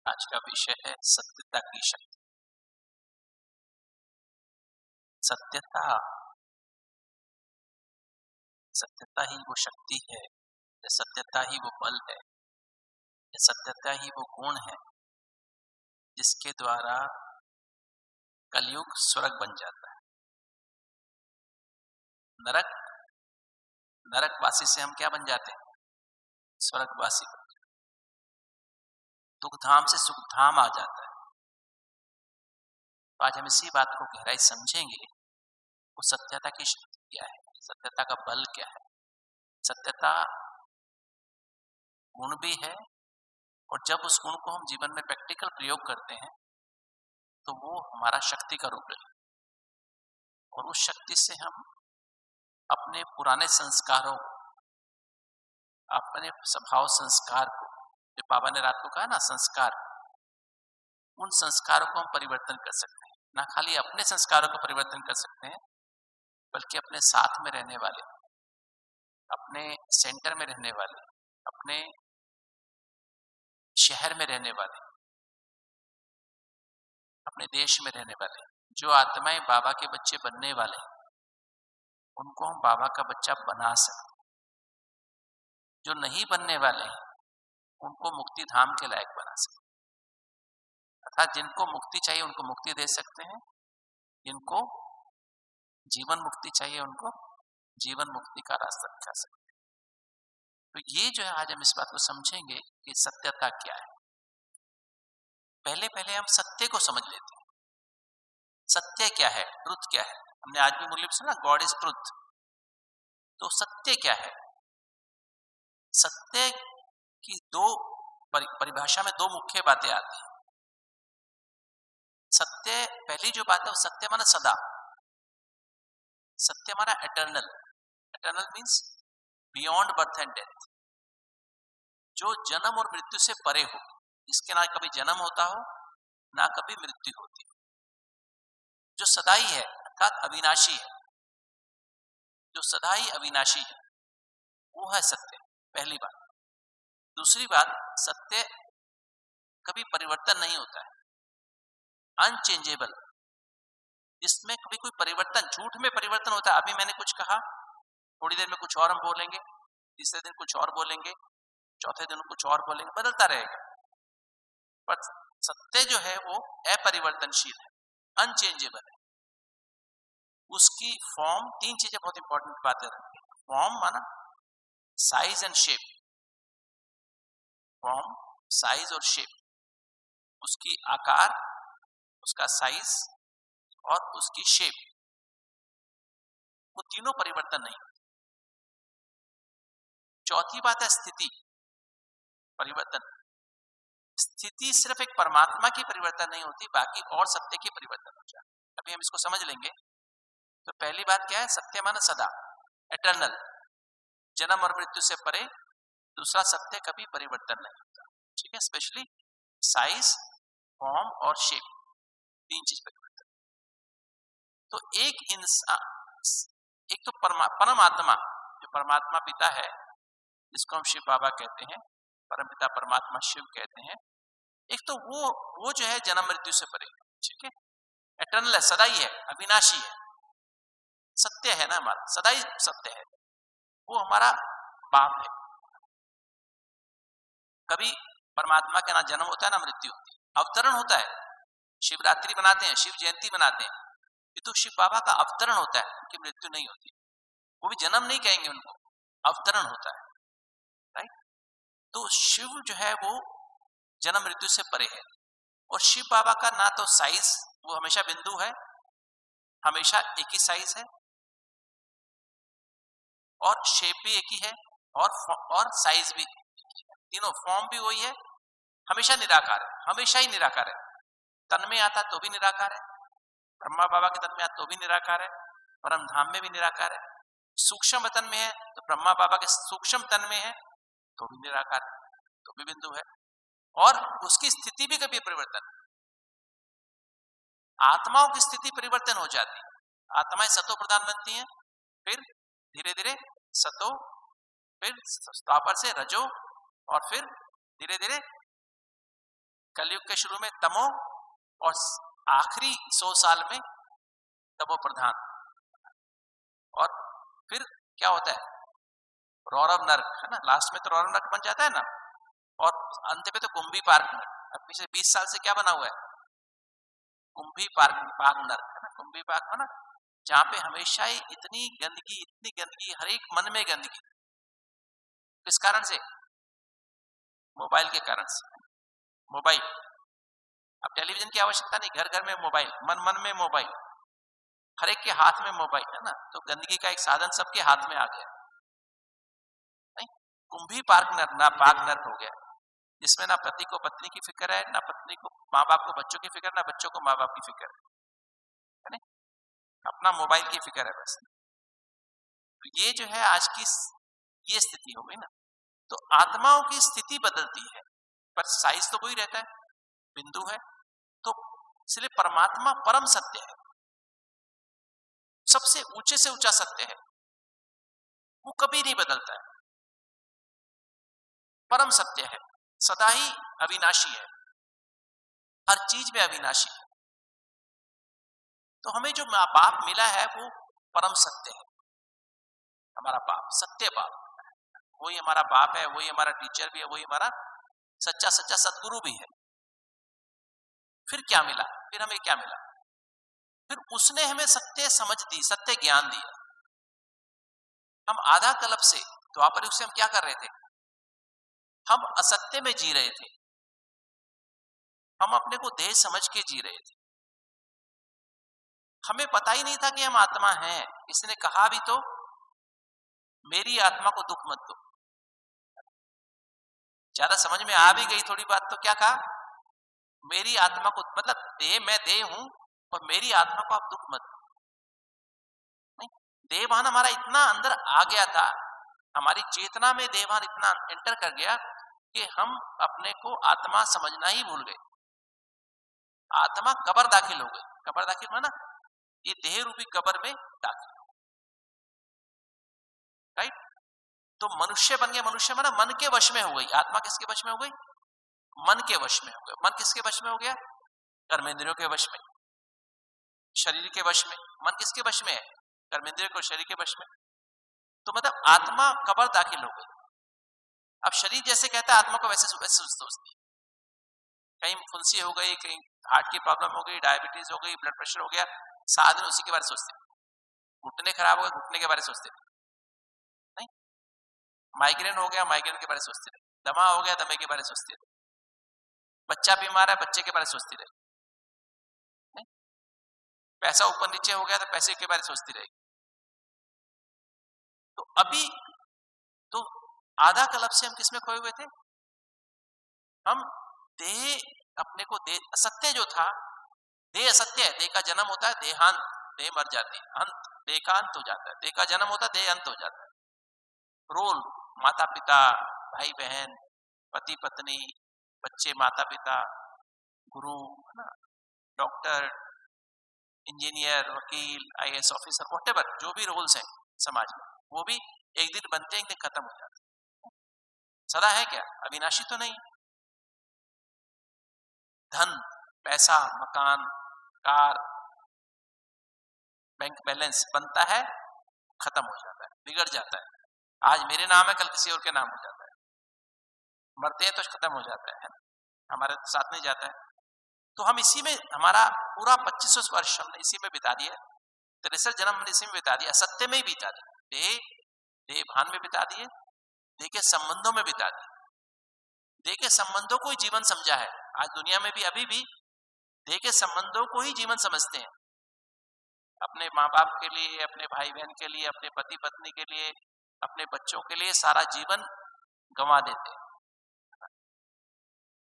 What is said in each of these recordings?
आज का विषय है सत्यता की शक्ति। सत्यता सत्यता ही वो शक्ति है, सत्यता ही वो बल है, सत्यता ही वो गुण है जिसके द्वारा कलयुग स्वर्ग बन जाता है। नरक नरकवासी से हम क्या बन जाते हैं? स्वर्गवासी बन जाते हैं। दुखधाम से सुखधाम आ जाता है। तो आज हम इसी बात को गहराई समझेंगे। वो सत्यता की शक्ति क्या है, सत्यता का बल क्या है। सत्यता गुण भी है, और जब उस गुण को हम जीवन में प्रैक्टिकल प्रयोग करते हैं तो वो हमारा शक्ति का रूप है। और उस शक्ति से हम अपने पुराने संस्कारों, अपने स्वभाव संस्कार को, जो बाबा ने रात को कहा ना संस्कार, उन संस्कारों को हम परिवर्तन कर सकते हैं। ना खाली अपने संस्कारों का परिवर्तन कर सकते हैं, बल्कि अपने साथ में रहने वाले, अपने सेंटर में रहने वाले, अपने शहर में रहने वाले, अपने देश में रहने वाले जो आत्माएं बाबा के बच्चे बनने वाले, उनको हम बाबा का बच्चा बना सकते। जो नहीं बनने वाले हैं उनको मुक्ति धाम के लायक बना सकते। अर्थात जिनको मुक्ति चाहिए उनको मुक्ति दे सकते हैं, जिनको जीवन मुक्ति चाहिए उनको जीवन मुक्ति का रास्ता दिखा सकते हैं। तो ये जो है आज हम इस बात को समझेंगे कि सत्यता क्या है। पहले हम सत्य को समझ लेते हैं। सत्य क्या है, ट्रुथ क्या है। हमने आज भी मूल्य में सुना गॉड इज ट्रुथ। तो सत्य क्या है? सत्य की दो परिभाषा में दो मुख्य बातें आती हैं। सत्य, पहली जो बात है वो सत्य माना सदा, सत्य माना eternal. Eternal means beyond birth and death, जो जन्म और मृत्यु से परे हो, इसके ना कभी जन्म होता हो ना कभी मृत्यु होती हो, जो सदाई है अर्थात अविनाशी है, जो सदा ही अविनाशी है, वो है सत्य। पहली बात। दूसरी बात, सत्य कभी परिवर्तन नहीं होता है, अनचेंजेबल। इसमें कभी कोई परिवर्तन, झूठ में परिवर्तन होता है। अभी मैंने कुछ कहा, थोड़ी देर में कुछ और हम बोलेंगे, तीसरे दिन कुछ और बोलेंगे, चौथे दिन कुछ और बोलेंगे, बदलता रहेगा। पर सत्य जो है वो अपरिवर्तनशील है, अनचेंजेबल है। उसकी फॉर्म, तीन चीजें बहुत इंपॉर्टेंट बातें रखती हैं। फॉर्म माना size and shape, form, size और शेप, उसकी आकार, उसका साइज और उसकी शेप, वो तीनों परिवर्तन नहीं। चौथी बात है स्थिति, परिवर्तन। स्थिति सिर्फ एक परमात्मा की परिवर्तन नहीं होती, बाकी और सत्य की परिवर्तन हो जाए। अभी हम इसको समझ लेंगे। तो पहली बात क्या है? सत्य माना सदा, एटर्नल, जन्म और मृत्यु से परे। दूसरा, सत्य कभी परिवर्तन नहीं होता। ठीक है, स्पेशली साइज, फॉर्म और शेप, तीन चीज परिवर्तन। तो एक इंसान, एक तो परमात्मा, जो परमात्मा पिता है, जिसको हम शिव बाबा कहते हैं, परम पिता परमात्मा शिव कहते हैं। एक तो वो जो है जन्म मृत्यु से परे, ठीक है, एटर्नल है, सदा ही है, अविनाशी है, सत्य है ना, हमारा सदा ही सत्य है, वो हमारा बाप है। कभी परमात्मा का ना जन्म होता है ना मृत्यु होती है, अवतरण होता है। शिवरात्रि बनाते हैं, शिव जयंती बनाते हैं, ये तो शिव बाबा का अवतरण होता है, उनकी मृत्यु नहीं होती। वो भी जन्म नहीं कहेंगे उनको, अवतरण होता है, राइट। तो शिव जो है वो जन्म मृत्यु से परे है। और शिव बाबा का ना तो साइज, वो हमेशा बिंदु है, हमेशा एक ही साइज है, और शेप भी एक ही है, और साइज भी तीनों, फॉर्म भी वही है, हमेशा निराकार है, हमेशा ही निराकार है। तन में आता तो भी निराकार है, ब्रह्मा बाबा के तन में आता तो भी निराकार है, परम धाम में भी निराकार है। सूक्ष्म तन में है तो ब्रह्मा बाबा के सूक्ष्म तन में है तो भी निराकार है, तो भी बिंदु है। और उसकी स्थिति भी कभी परिवर्तन। आत्माओं की स्थिति परिवर्तन हो जाती है, आत्माएं सतो प्रधान बनती हैं, फिर धीरे धीरे सतो, फिर स्थापर से रजो, और फिर धीरे धीरे कलयुग के शुरू में तमो और आखिरी 100 साल में तमो प्रधान, और फिर क्या होता है, रौरव नर्क, है ना, लास्ट में तो रौरव नर्क बन जाता है ना, और अंत में तो कुंभी पार्क नर्क। अब पिछले 20 साल से क्या बना हुआ है, कुंभी पार्क पार्क नर्क, है ना, कुंभी पार्क, है ना, जहां पे हमेशा ही इतनी गंदगी, हर एक मन में गंदगी। किस कारण से, मोबाइल के कारण से। मोबाइल, अब टेलीविजन की आवश्यकता नहीं, घर घर में मोबाइल, मन मन में मोबाइल, हर एक के हाथ में मोबाइल, है ना, तो गंदगी का एक साधन सबके हाथ में आ गया। नहीं, कुंभी पार्क नर्क हो गया, जिसमें ना पति को पत्नी की फिक्र है, ना पत्नी को माँ बाप को बच्चों की फिक्र, ना बच्चों को माँ बाप की फिक्र है नहीं, अपना मोबाइल की फिक्र है बस। तो ये जो है आज की ये स्थिति हो गई ना। तो आत्माओं की स्थिति बदलती है, पर साइज तो वही रहता है, बिंदु है। तो इसलिए परमात्मा परम सत्य है, सबसे ऊंचे से ऊंचा सत्य है, वो कभी नहीं बदलता है, परम सत्य है, सदा ही अविनाशी है, हर चीज में अविनाशी है। तो हमें जो बाप मिला है वो परम सत्य है, हमारा बाप सत्य बाप, वही हमारा बाप है, वही हमारा टीचर भी है, वही हमारा सच्चा सच्चा सदगुरु भी है। फिर क्या मिला, फिर हमें क्या मिला, फिर उसने हमें सत्य समझ दी, सत्य ज्ञान दिया। हम आधा कल्प से द्वापर युग से हम क्या कर रहे थे, हम असत्य में जी रहे थे, हम अपने को देह समझ के जी रहे थे, हमें पता ही नहीं था कि हम आत्मा हैं। इसने कहा भी तो, मेरी आत्मा को दुख मत दो। ज्यादा समझ में आ भी गई थोड़ी बात तो क्या कहा, मेरी आत्मा को, मतलब देह, मैं देह हूं और मेरी आत्मा को आप दुख मत दो। नहीं, देहभान हमारा इतना अंदर आ गया था, हमारी चेतना में देहभान इतना एंटर कर गया कि हम अपने को आत्मा समझना ही भूल गए। आत्मा कब्र दाखिल हो गई, कब्र दाखिल हुआ ना, ये देह रूपी कब्र में दाखिल, राइट। तो मनुष्य बन गया, मनुष्य माना मन के वश में हो गई। आत्मा किसके वश में हो गई, मन के वश में हो गया। मन किसके वश में हो गया, कर्मेंद्रियों के वश में, शरीर के वश में। मन किसके वश में है, कर्मेंद्रियों को शरीर के वश में। तो मतलब आत्मा कब्र दाखिल हो गई। अब शरीर जैसे कहता है, आत्मा को वैसे सोचती है। कहीं फुंसी हो गई, कहीं हार्ट की प्रॉब्लम हो गई, डायबिटीज हो गई, ब्लड प्रेशर हो गया, सारा दिन उसी के बारे में सोचते। घुटने खराब हो गए, घुटने के बारे में सोचते नहीं, माइग्रेन हो गया, माइग्रेन के बारे में सोचते रहे, दमा हो गया, दमे के बारे में सोचते रहे, बच्चा बीमार है, बच्चे के बारे में सोचती रहे, पैसा ऊपर नीचे हो गया तो पैसे के बारे में सोचती रहेगी। तो अभी तो आधा कल्प से हम किसमें खोए हुए थे, हम देह, अपने को देह असत्य जो था, देह असत्य है, देह का जन्म होता है, देहांत, देह मर जाती है, अंत, देह का अंत हो जाता है, देह का जन्म होता है, देह अंत हो जाता है। रोल, माता पिता, भाई बहन, पति पत्नी, बच्चे, माता पिता, गुरु, है ना, डॉक्टर, इंजीनियर, वकील, आईएएस ऑफिसर, व्हाटएवर जो भी रोल्स हैं समाज में, वो भी एक दिन बनते हैं, एक दिन खत्म हो जाते हैं। सदा है क्या, अविनाशी तो नहीं। धन, पैसा, मकान, कार, बैंक बैलेंस बनता है, खत्म हो जाता है, बिगड़ जाता है। आज मेरे नाम है, कल किसी और के नाम हो जाता है, मरते हैं तो खत्म हो जाता है, हमारे साथ नहीं जाता है। तो हम इसी में, हमारा पूरा 2500 वर्ष हमने इसी में बिता दिया, 63 जन्म हमने इसी में बिता दिया, सत्य में ही बिता दिया, देह भान में बिता दिए, देह के संबंधों में बिता दिए, देह के संबंधों को ही जीवन समझा है। आज दुनिया में भी अभी भी देह के संबंधों को ही जीवन समझते हैं, अपने माँ बाप के लिए, अपने भाई बहन के लिए, अपने पति पत्नी के लिए, अपने बच्चों के लिए सारा जीवन गंवा देते हैं,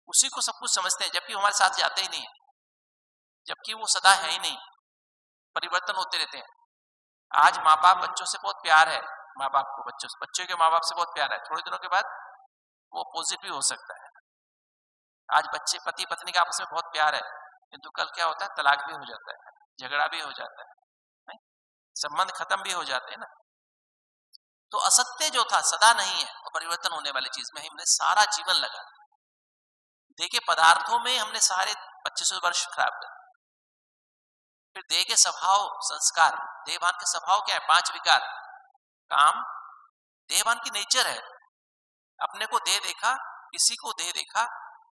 उसी को सब कुछ समझते हैं, जबकि हमारे साथ जाते ही नहीं है, जबकि वो सदा है ही नहीं, परिवर्तन होते रहते हैं। आज माँ बाप बच्चों से बहुत प्यार है, माँ बाप को बच्चों से, बच्चों के माँ बाप से बहुत प्यार है, थोड़े दिनों के बाद वो अपोजिट भी हो सकता है। आज बच्चे पति पत्नी का आपस में बहुत प्यार है, किंतु कल क्या होता है, तलाक भी हो जाता है, झगड़ा भी हो जाता है, नहीं? संबंध खत्म भी हो जाते हैं ना। तो असत्य जो था सदा नहीं है, वो परिवर्तन होने वाली चीज में हमने सारा जीवन लगा, देह के पदार्थों में हमने सारे 2500 वर्ष खराब कर। फिर देह के स्वभाव संस्कार, देहभान के स्वभाव क्या है? 5 विकार। काम, देहभान की नेचर है, अपने को देह देखा, किसी को देह देखा,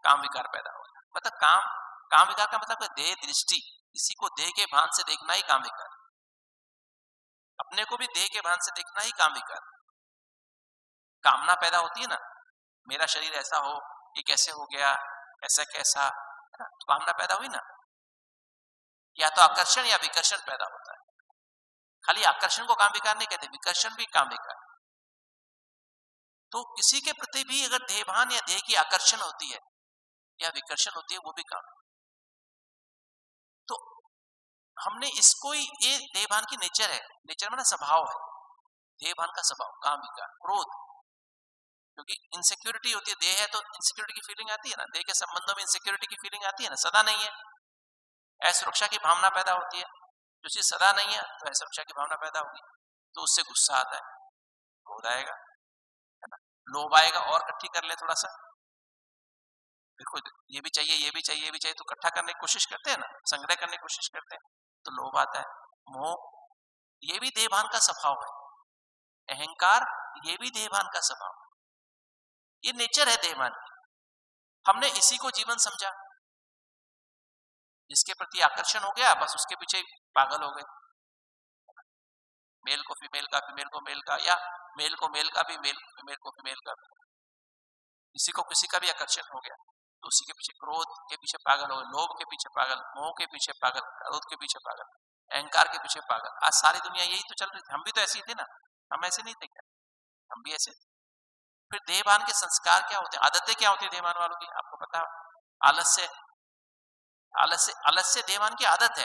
काम विकार पैदा हो गया। मतलब काम विकार का मतलब देह दृष्टि, किसी को देह के भान से देखना ही काम विकार, अपने को भी देह के भान से देखना ही काम विकार। कामना पैदा होती है ना, मेरा शरीर ऐसा हो, ये कैसे हो गया, ऐसा कैसा, तो कामना पैदा हुई ना। या तो आकर्षण या विकर्षण पैदा होता है। खाली आकर्षण को काम विकार नहीं कहते, विकर्षण भी काम विकार। तो किसी के प्रति भी अगर देहभान या देह की आकर्षण होती है या विकर्षण होती है, वो भी काम। तो हमने इसको ही, ये देहभान की नेचर है, नेचर में स्वभाव है, देहभान का स्वभाव, काम विकार, क्रोध, क्योंकि इनसिक्योरिटी होती है, देह है तो इनसिक्योरिटी की फीलिंग आती है ना, देह के संबंधों में इनसिक्योरिटी की फीलिंग आती है ना, सदा नहीं है, असुरक्षा की भावना पैदा होती है, जो चीज सदा नहीं है तो असुरक्षा की भावना पैदा होगी, तो उससे गुस्सा आता है, क्रोध आएगा, है ना, लोभ आएगा, और इकट्ठी कर ले थोड़ा सा, देखो ये भी चाहिए, ये भी चाहिए, ये भी चाहिए, तो इकट्ठा करने की कोशिश करते हैं ना, संग्रह करने की कोशिश करते हैं, तो लोभ आता है, मोह, ये भी देहभान का स्वभाव है, अहंकार, ये भी देहभान का स्वभाव, ये नेचर है देहभान की। हमने इसी को जीवन समझा, जिसके प्रति आकर्षण हो गया बस उसके पीछे पागल हो गए, मेल को फीमेल का, फीमेल को मेल का, या मेल को मेल का भी, मेल को फीमेल का भी, किसी को किसी का भी आकर्षण हो गया तो उसी के पीछे, क्रोध के पीछे पागल हो गए, लोभ के पीछे पागल, मोह के पीछे पागल, क्रोध के पीछे पागल, अहंकार के पीछे पागल। आज सारी दुनिया यही तो चल रही थी, हम भी तो ऐसे ही थे ना, हम ऐसे नहीं थे क्या? हम भी ऐसे। फिर देहभान के संस्कार क्या होते हैं, आदतें क्या होती है देहभान वालों की, आपको पता? आलस्य, आलस्य देहभान की आदत है,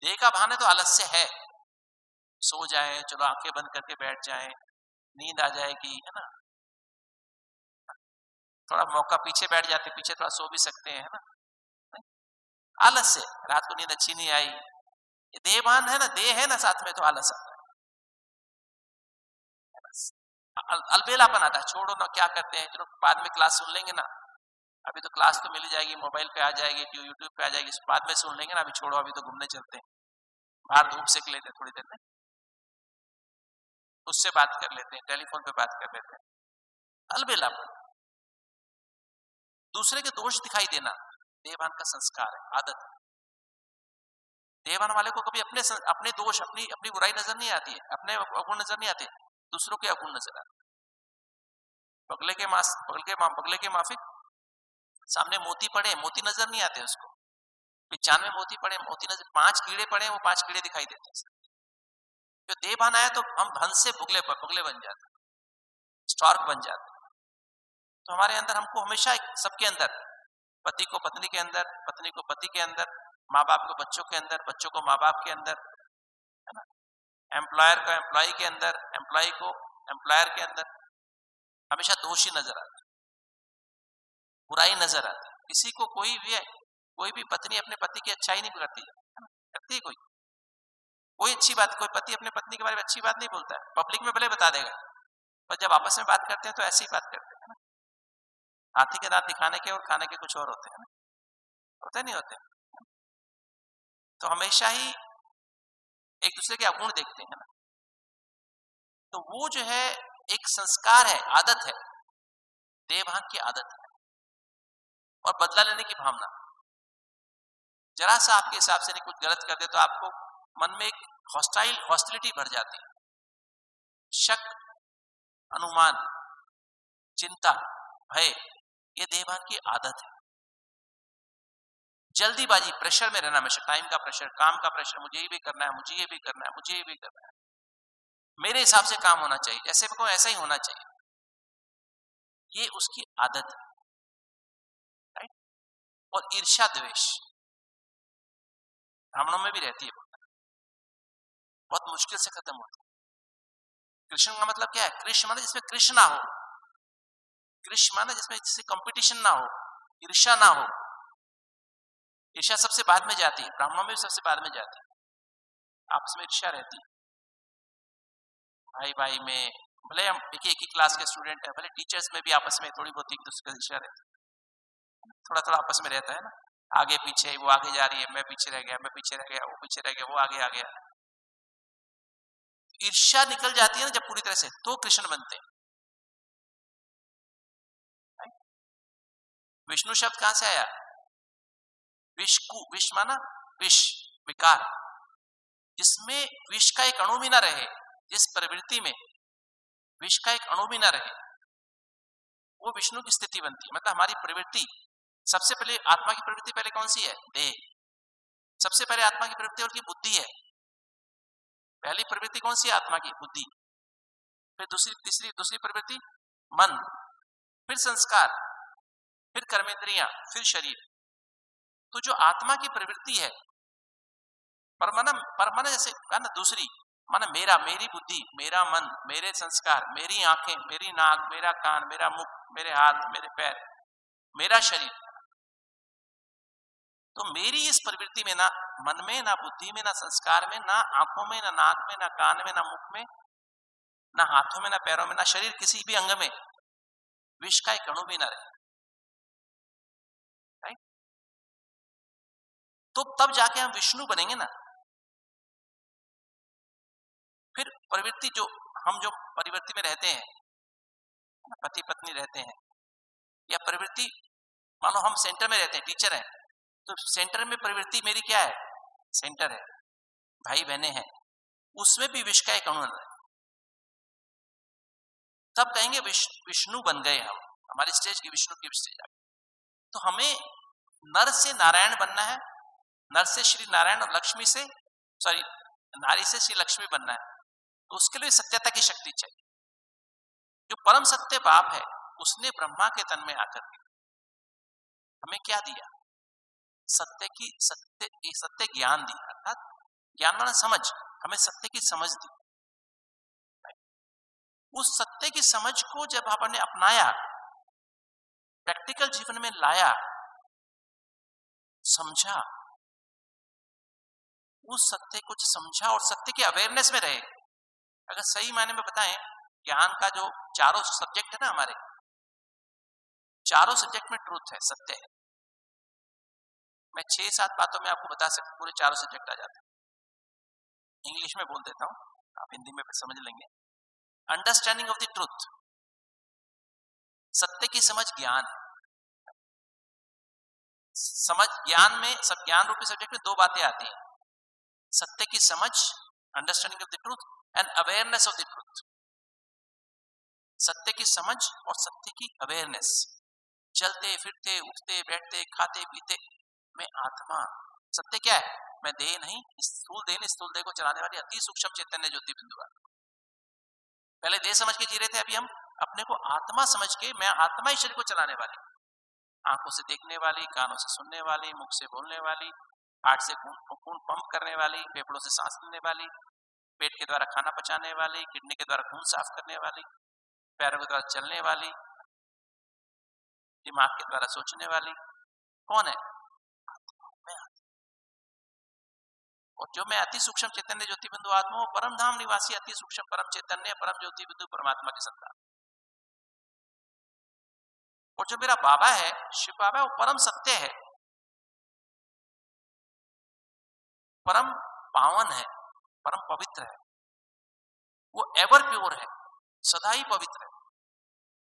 देह का भान है तो आलस्य है, सो जाए, चलो आंखें बंद करके बैठ जाए, नींद आ जाएगी, है ना, थोड़ा मौका पीछे बैठ जाते, पीछे थोड़ा सो भी सकते हैं, है ना, आलस्य, रात को नींद अच्छी नहीं आई, ये देहभान है ना, देह है ना साथ में, तो आलस आता है, अलबेलापन आता है, छोड़ो ना, क्या करते हैं, चलो बाद में क्लास सुन लेंगे ना, अभी तो क्लास तो मिल जाएगी, मोबाइल पे आ जाएगी, यूट्यूब पे आ जाएगी, बाद में सुन लेंगे ना, अभी छोड़ो, अभी तो घूमने चलते हैं, बाहर धूप सेक लेते हैं थोड़ी देर में, उससे बात कर लेते हैं, टेलीफोन पे बात कर लेते हैं, अलबेलापन, दूसरे के दोष दिखाई देना, देहभान का संस्कार है, आदत है। देहभान वाले को कभी अपने दोष, अपनी बुराई नजर नहीं आती है, अपने अवगुण नजर नहीं आते, दूसरों के अवगुण नजर आते, बगले के माफिक, सामने मोती पड़े, मोती नजर नहीं आते उसको, 95 मोती पड़े, मोती नजर, 5 कीड़े पड़े, वो 5 कीड़े दिखाई देते हैं। जो देहभान आया तो हम हंस से बुगले बन जाते, स्टार्क बन जाते। तो हमारे अंदर, हमको हमेशा, सबके अंदर, पति को पत्नी के अंदर, पत्नी को पति के अंदर, माँ बाप को बच्चों के अंदर, बच्चों को माँ बाप के अंदर, है ना, एम्प्लॉयर को एम्प्लॉय के अंदर, एम्प्लॉय को एम्प्लॉयर के अंदर, हमेशा दोषी नजर आते, बुराई नजर आती। किसी को कोई भी पत्नी अपने पति की अच्छाई नहीं करती है, कोई अच्छी बात, कोई पति अपने पत्नी के बारे में अच्छी बात नहीं बोलता है, पब्लिक में भले बता देगा, पर जब आपस में बात करते हैं तो ऐसी बात करते हैं ना, हाथी के दांत दिखाने के और खाने के कुछ और होते हैं ना, होते नहीं होते? तो हमेशा ही एक दूसरे के अवगुण देखते हैं ना, तो वो जो है एक संस्कार है, आदत है, देहभान की आदत है, और बदला लेने की भावना। जरा सा आपके हिसाब से नहीं कुछ गलत कर दे तो आपको मन में एक हॉस्टिलिटी भर जाती है, शक, अनुमान, चिंता, भय, ये देहभान की आदत है। जल्दीबाजी, प्रेशर में रहना, हमेशा टाइम का प्रेशर, काम का प्रेशर, मुझे ये भी करना है, मुझे ये भी करना है, मुझे ये भी करना है, मेरे हिसाब से काम होना चाहिए, जैसे को ऐसा ही होना चाहिए, ये उसकी आदत है, राइट। और ईर्ष्या द्वेष ब्राह्मणों में भी रहती है, बहुत मुश्किल से खत्म होती है। कृष्ण का मतलब क्या है? कृष्ण माने जिसमें कृष्ण ना हो, कृष्ण माने जिसमें कंपटीशन ना हो, ईर्ष्या ना हो। ईर्ष्या सबसे बाद में जाती है, ब्राह्मणों में भी सबसे बाद में जाती है, आपस में ईर्ष्या रहती है, भाई भाई में, भले हम एक ही क्लास के स्टूडेंट है, भले टीचर्स में भी आपस में थोड़ी बहुत एक दूसरे की ईर्ष्या रहती है, थोड़ा थोड़ा आपस में रहता है ना, आगे पीछे, वो आगे जा रही है, मैं पीछे रह गया, मैं पीछे रह गया, वो पीछे रह गया, वो आगे आ गया। ईर्ष्या निकल जाती है ना जब पूरी तरह से, तो कृष्ण बनते हैं। विष्णु शब्द कहां से आया? विष्कु, विष माना विष, विकार। जिसमें विष का एक अणु भी ना रहे, जिस प्रवृत्ति में विष का एक अणु भी ना रहे, वो विष्णु की स्थिति बनती है। मतलब हमारी प्रवृत्ति, सबसे पहले आत्मा की प्रवृत्ति पहले कौन सी है? देह। सबसे पहले आत्मा की प्रवृत्ति होती है बुद्धि है। पहली प्रवृत्ति कौन सी है? आत्मा की, बुद्धि। फिर दूसरी, तीसरी, दूसरी प्रवृत्ति मन, फिर संस्कार, फिर कर्मेंद्रियां, फिर शरीर। तो जो आत्मा की प्रवृत्ति है, परमाना जैसे ना, दूसरी माना मेरा, मेरी बुद्धि, मेरा मन, मेरे संस्कार, मेरी आंखें, मेरी नाक, मेरा कान, मेरा मुख, मेरे हाथ, मेरे पैर, मेरा शरीर। तो मेरी इस प्रवृत्ति में, ना मन में, ना बुद्धि में, ना संस्कार में, ना आंखों में, ना नाक में, ना कान में, ना मुख में, ना हाथों में, ना पैरों में, ना शरीर किसी भी अंग में विष का एक अणु भी ना रहे। राइट? तो तब जाके हम विष्णु बनेंगे ना। फिर प्रवृत्ति, जो हम जो प्रवृत्ति में रहते हैं, पति पत्नी रहते हैं, या प्रवृत्ति, मानो हम सेंटर में रहते हैं, टीचर हैं, तो सेंटर में प्रवृत्ति मेरी क्या है? सेंटर है, भाई बहने हैं, उसमें भी विष का एक अणु है। तब कहेंगे विष्णु बन गए हम, हमारी स्टेज की विष्णु की स्टेज आ गई। तो हमें नर से नारायण बनना है, नर से श्री नारायण और लक्ष्मी से, सॉरी, नारी से श्री लक्ष्मी बनना है। तो उसके लिए सत्यता की शक्ति चाहिए। जो परम सत्य बाप है, उसने ब्रह्मा के तन में आकर के हमें क्या दिया? सत्य ज्ञान दिया। अर्थात ज्ञान माना समझ, हमें सत्य की समझ दी। उस सत्य की समझ को जब आपने अपनाया, प्रैक्टिकल जीवन में लाया, समझा, उस सत्य को समझा और सत्य के अवेयरनेस में रहे। अगर सही मायने में बताएं, ज्ञान का जो चारों सब्जेक्ट है ना, हमारे चारों सब्जेक्ट में ट्रूथ है, सत्य है। मैं 6-7 बातों में आपको बता सकता, पूरे चारों सब्जेक्ट आ जाते हैं। इंग्लिश में बोल देता हूं, आप हिंदी में फिर समझ लेंगे। अंडरस्टैंडिंग ऑफ द ट्रूथ, सत्य की समझ ज्ञान है। समझ, ज्ञान में, सब ज्ञान रूपी सब्जेक्ट में 2 बातें आती हैं, सत्य की समझ, understanding of the truth, and awareness of the truth. सत्य की समझ और सत्य की अवेयरनेस। चलते फिरते, उठते बैठते, खाते पीते मैं आत्मा। सत्य क्या है? मैं देह नहीं, स्थूल देह को चलाने वाली अति सूक्ष्म चैतन्य ज्योति बिंदु है। पहले देह समझ के जी रहे थे, अभी हम अपने को आत्मा समझ के, मैं आत्मा ही शरीर को चलाने वाली, आंखों से देखने वाली, कानों से सुनने वाली, मुख से बोलने वाली, हार्ट से खून पंप करने वाली, फेफड़ों से सांस लेने वाली, पेट के द्वारा खाना पचाने वाली, किडनी के द्वारा खून साफ करने वाली, पैरों के द्वारा चलने वाली, दिमाग के द्वारा सोचने वाली। कौन है? और जो मैं अति सूक्ष्म चैतन्य ज्योति बिंदु आत्मा हूं, परम धाम निवासी अति सूक्ष्म परम चैतन्य परम ज्योति बिंदु परमात्मा की सत्ता। और जो मेरा बाबा है, शिव बाबा है, वो परम सत्य है, परम पावन है, परम पवित्र है, वो एवर प्योर है, सदा ही पवित्र है।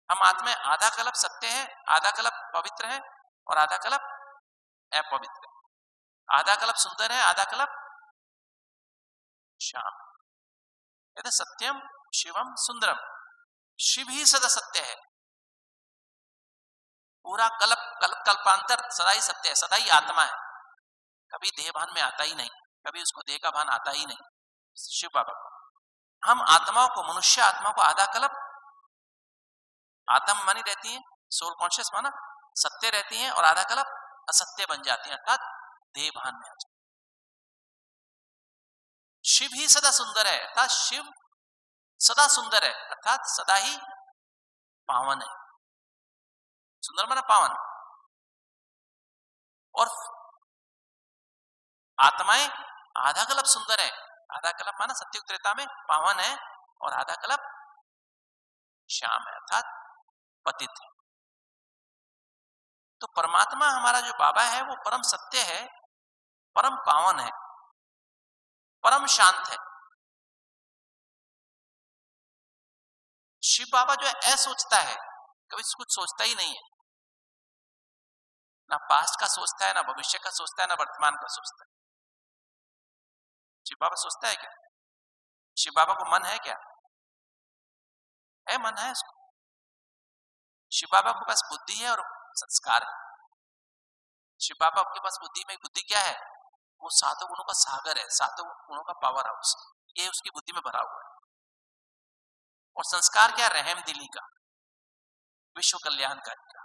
हम आत्मा आधा कल्प सत्य है, आधा कल्प पवित्र है, और आधा कल्प अपवित्र है। आधा कल्प सुंदर है, आधा कल्प श्याम। कहते सत्यम शिवम सुंदरम। शिव ही सदा सत्य है, पूरा कल्प कल्पांतर सदा ही सत्य है, सदा ही आत्मा है, कभी देह भान में आता ही नहीं, कभी उसको देह का भान आता ही नहीं। शिव बाबा को, हम आत्माओं को, मनुष्य आत्मा को आधा कल्प आत्म मानी रहती है, सोल कॉन्शियस माना सत्य रहती है, और आधा कल्प असत्य बन जाती है, अर्थात देह भान में आ जाती है। शिव ही सदा सुंदर है, अर्थात शिव सदा सुंदर है, अर्थात सदा ही पावन है। सुंदर माना पावन। और आत्माएं आधा कल्प सुंदर है, आधा कल्प माना सत्युग त्रेता में पावन है, और आधा कल्प श्याम है, अर्थात पतित है। तो परमात्मा हमारा जो बाबा है वो परम सत्य है, परम पावन है, परम शांत है। शिव बाबा जो है सोचता है, कभी कुछ सोचता ही नहीं है, ना पास्ट का सोचता है, ना भविष्य का सोचता है, ना वर्तमान का सोचता है। शिव बाबा सोचता है क्या? शिव बाबा को मन है क्या? है, मन है उसको। शिव बाबा के पास बुद्धि है और संस्कार है। शिव बाबा के पास बुद्धि में बुद्धि क्या है? वो सातों गुणों का सागर है, सातों गुणों का पावर हाउस, ये उसकी बुद्धि में भरा हुआ है। और संस्कार क्या? रहम दिली का, विश्व कल्याणकारी का,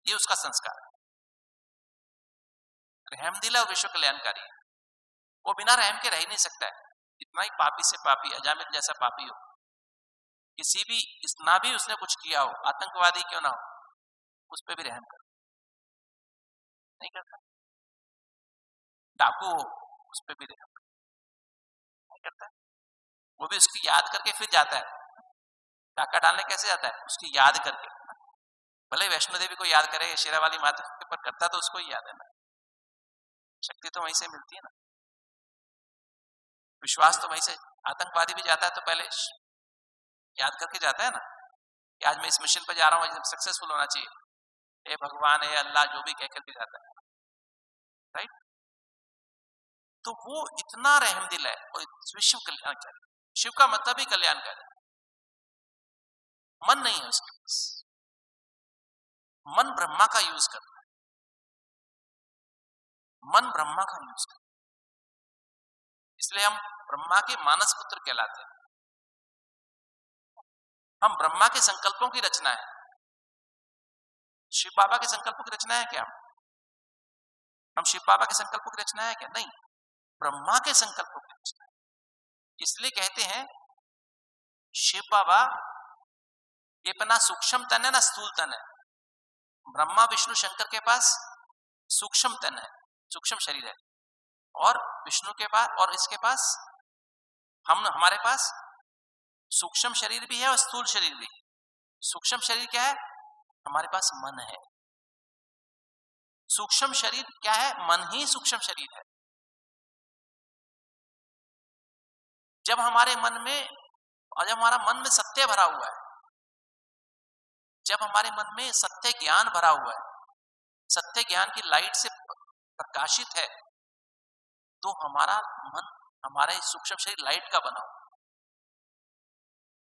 ये उसका संस्कार है। रहम दिल और विश्व कल्याणकारी, वो बिना रहम के रह ही नहीं सकता है। इतना ही पापी से पापी, अजामिल जैसा पापी हो, किसी भी इतना भी उसने कुछ किया हो, आतंकवादी क्यों ना हो, उस पर भी रहम कर नहीं करता। डाकू हो, उस पर भी रहम नहीं करता। वो भी उसकी याद करके फिर जाता है। डाका डालने कैसे जाता है? उसकी याद करके। भले वैष्णो देवी को याद करे, शेरावाली माता के ऊपर करता तो उसको ही याद है ना। शक्ति तो वहीं से मिलती है ना, विश्वास तो वहीं से। आतंकवादी भी जाता है तो पहले याद करके जाता है ना कि आज मैं इस मिशन पर जा रहा हूं, एकदम सक्सेसफुल होना चाहिए, हे भगवान, हे अल्लाह, जो भी कहकर के जाता है, राइट। तो वो इतना रहम दिल है और विश्व कल्याणकारी। शिव का मतलब ही कल्याणकारी। मन नहीं है उसके पास, मन ब्रह्मा का यूज करता है, मन ब्रह्मा का यूज करता है। इसलिए हम ब्रह्मा के मानस पुत्र कहलाते हैं। हम ब्रह्मा के संकल्पों की रचना है। शिव बाबा के संकल्पों की रचना है क्या? हम शिव बाबा के संकल्पों की रचना है क्या? नहीं, ब्रह्मा के संकल्पों की रचना है। इसलिए कहते हैं शिव बाबा ये अपना सूक्ष्म तन है ना स्थूल तन है। ब्रह्मा विष्णु शंकर के पास सूक्ष्म तन है, सूक्ष्म शरीर है, और विष्णु के पास और इसके पास हमारे पास सूक्ष्म शरीर भी है और स्थूल शरीर भी। सूक्ष्म शरीर क्या है? हमारे पास मन है। सूक्ष्म शरीर क्या है? मन ही सूक्ष्म शरीर है। जब हमारे मन में और जब हमारा मन में सत्य भरा हुआ है, जब हमारे मन में सत्य ज्ञान भरा हुआ है, सत्य ज्ञान की लाइट से प्रकाशित है, तो हमारा मन, हमारे सूक्ष्म शरीर लाइट का बना हुआ।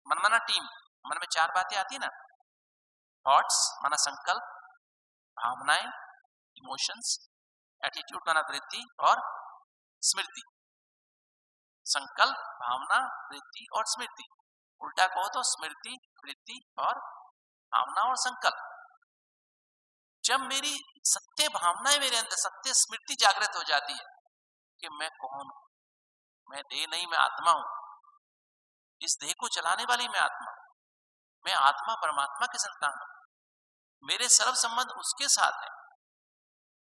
मन माना टीम, मन में चार बातें आती है ना, थॉट्स माना संकल्प, भावनाएं इमोशंस, एटीट्यूड माना वृत्ति, और स्मृति। संकल्प, भावना, वृत्ति और स्मृति। उल्टा कहो तो स्मृति, वृत्ति और भावना और संकल्प। जब मेरी सत्य भावनाएं मेरे अंदर, सत्य स्मृति जागृत हो जाती है कि मैं कौन हूं, मैं देह नहीं, मैं आत्मा हूं, इस देह को चलाने वाली मैं आत्मा हूं, मैं आत्मा परमात्मा की संतान हूं, मेरे सर्व संबंध उसके साथ है।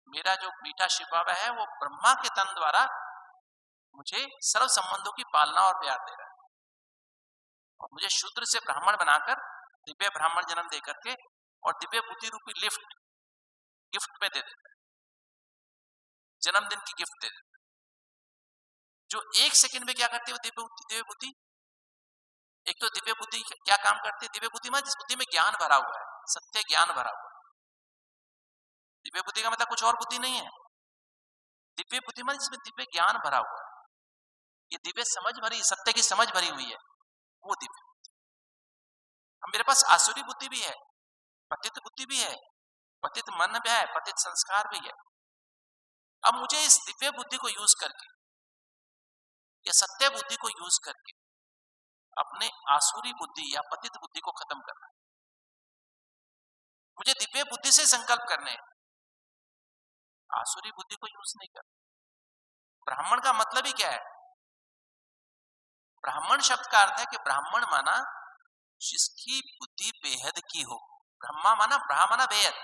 मेरा जो मीठा शिव बाबा है वो ब्रह्मा के तन द्वारा मुझे सर्व संबंधों की पालना और प्यार दे रहा है, और मुझे शूद्र से ब्राह्मण बनाकर दिव्य ब्राह्मण जन्म दे करके और दिव्य बुद्धि रूपी गिफ्ट में दे देता है, जन्मदिन की गिफ्ट दे देता है। जो एक सेकंड में क्या करती है वो दिव्य बुद्धि। एक तो दिव्य बुद्धि क्या काम करती है? दिव्य बुद्धि में जिस बुद्धि में ज्ञान भरा हुआ है, सत्य ज्ञान भरा हुआ है। दिव्य बुद्धि का मतलब कुछ और बुद्धि नहीं है, दिव्य बुद्धि में जिसमें दिव्य ज्ञान भरा हुआ है, ये दिव्य समझ भरी, सत्य की समझ भरी हुई है, वो दिव्य बुद्धि। अब मेरे पास आसुरी बुद्धि भी है, पतित बुद्धि भी है, पतित मन भी है, पतित संस्कार भी है। अब मुझे इस दिव्य बुद्धि को यूज करके, या सत्य बुद्धि को यूज करके अपने आसुरी बुद्धि या पतित बुद्धि को खत्म करना है। मुझे दिव्य बुद्धि से संकल्प करने हैं, आसुरी बुद्धि को यूज नहीं करना। ब्राह्मण का मतलब ही क्या है? ब्राह्मण शब्द का अर्थ है कि ब्राह्मण माना जिसकी बुद्धि बेहद की हो। ब्रह्मा माना, ब्रह्मा माना बेहद,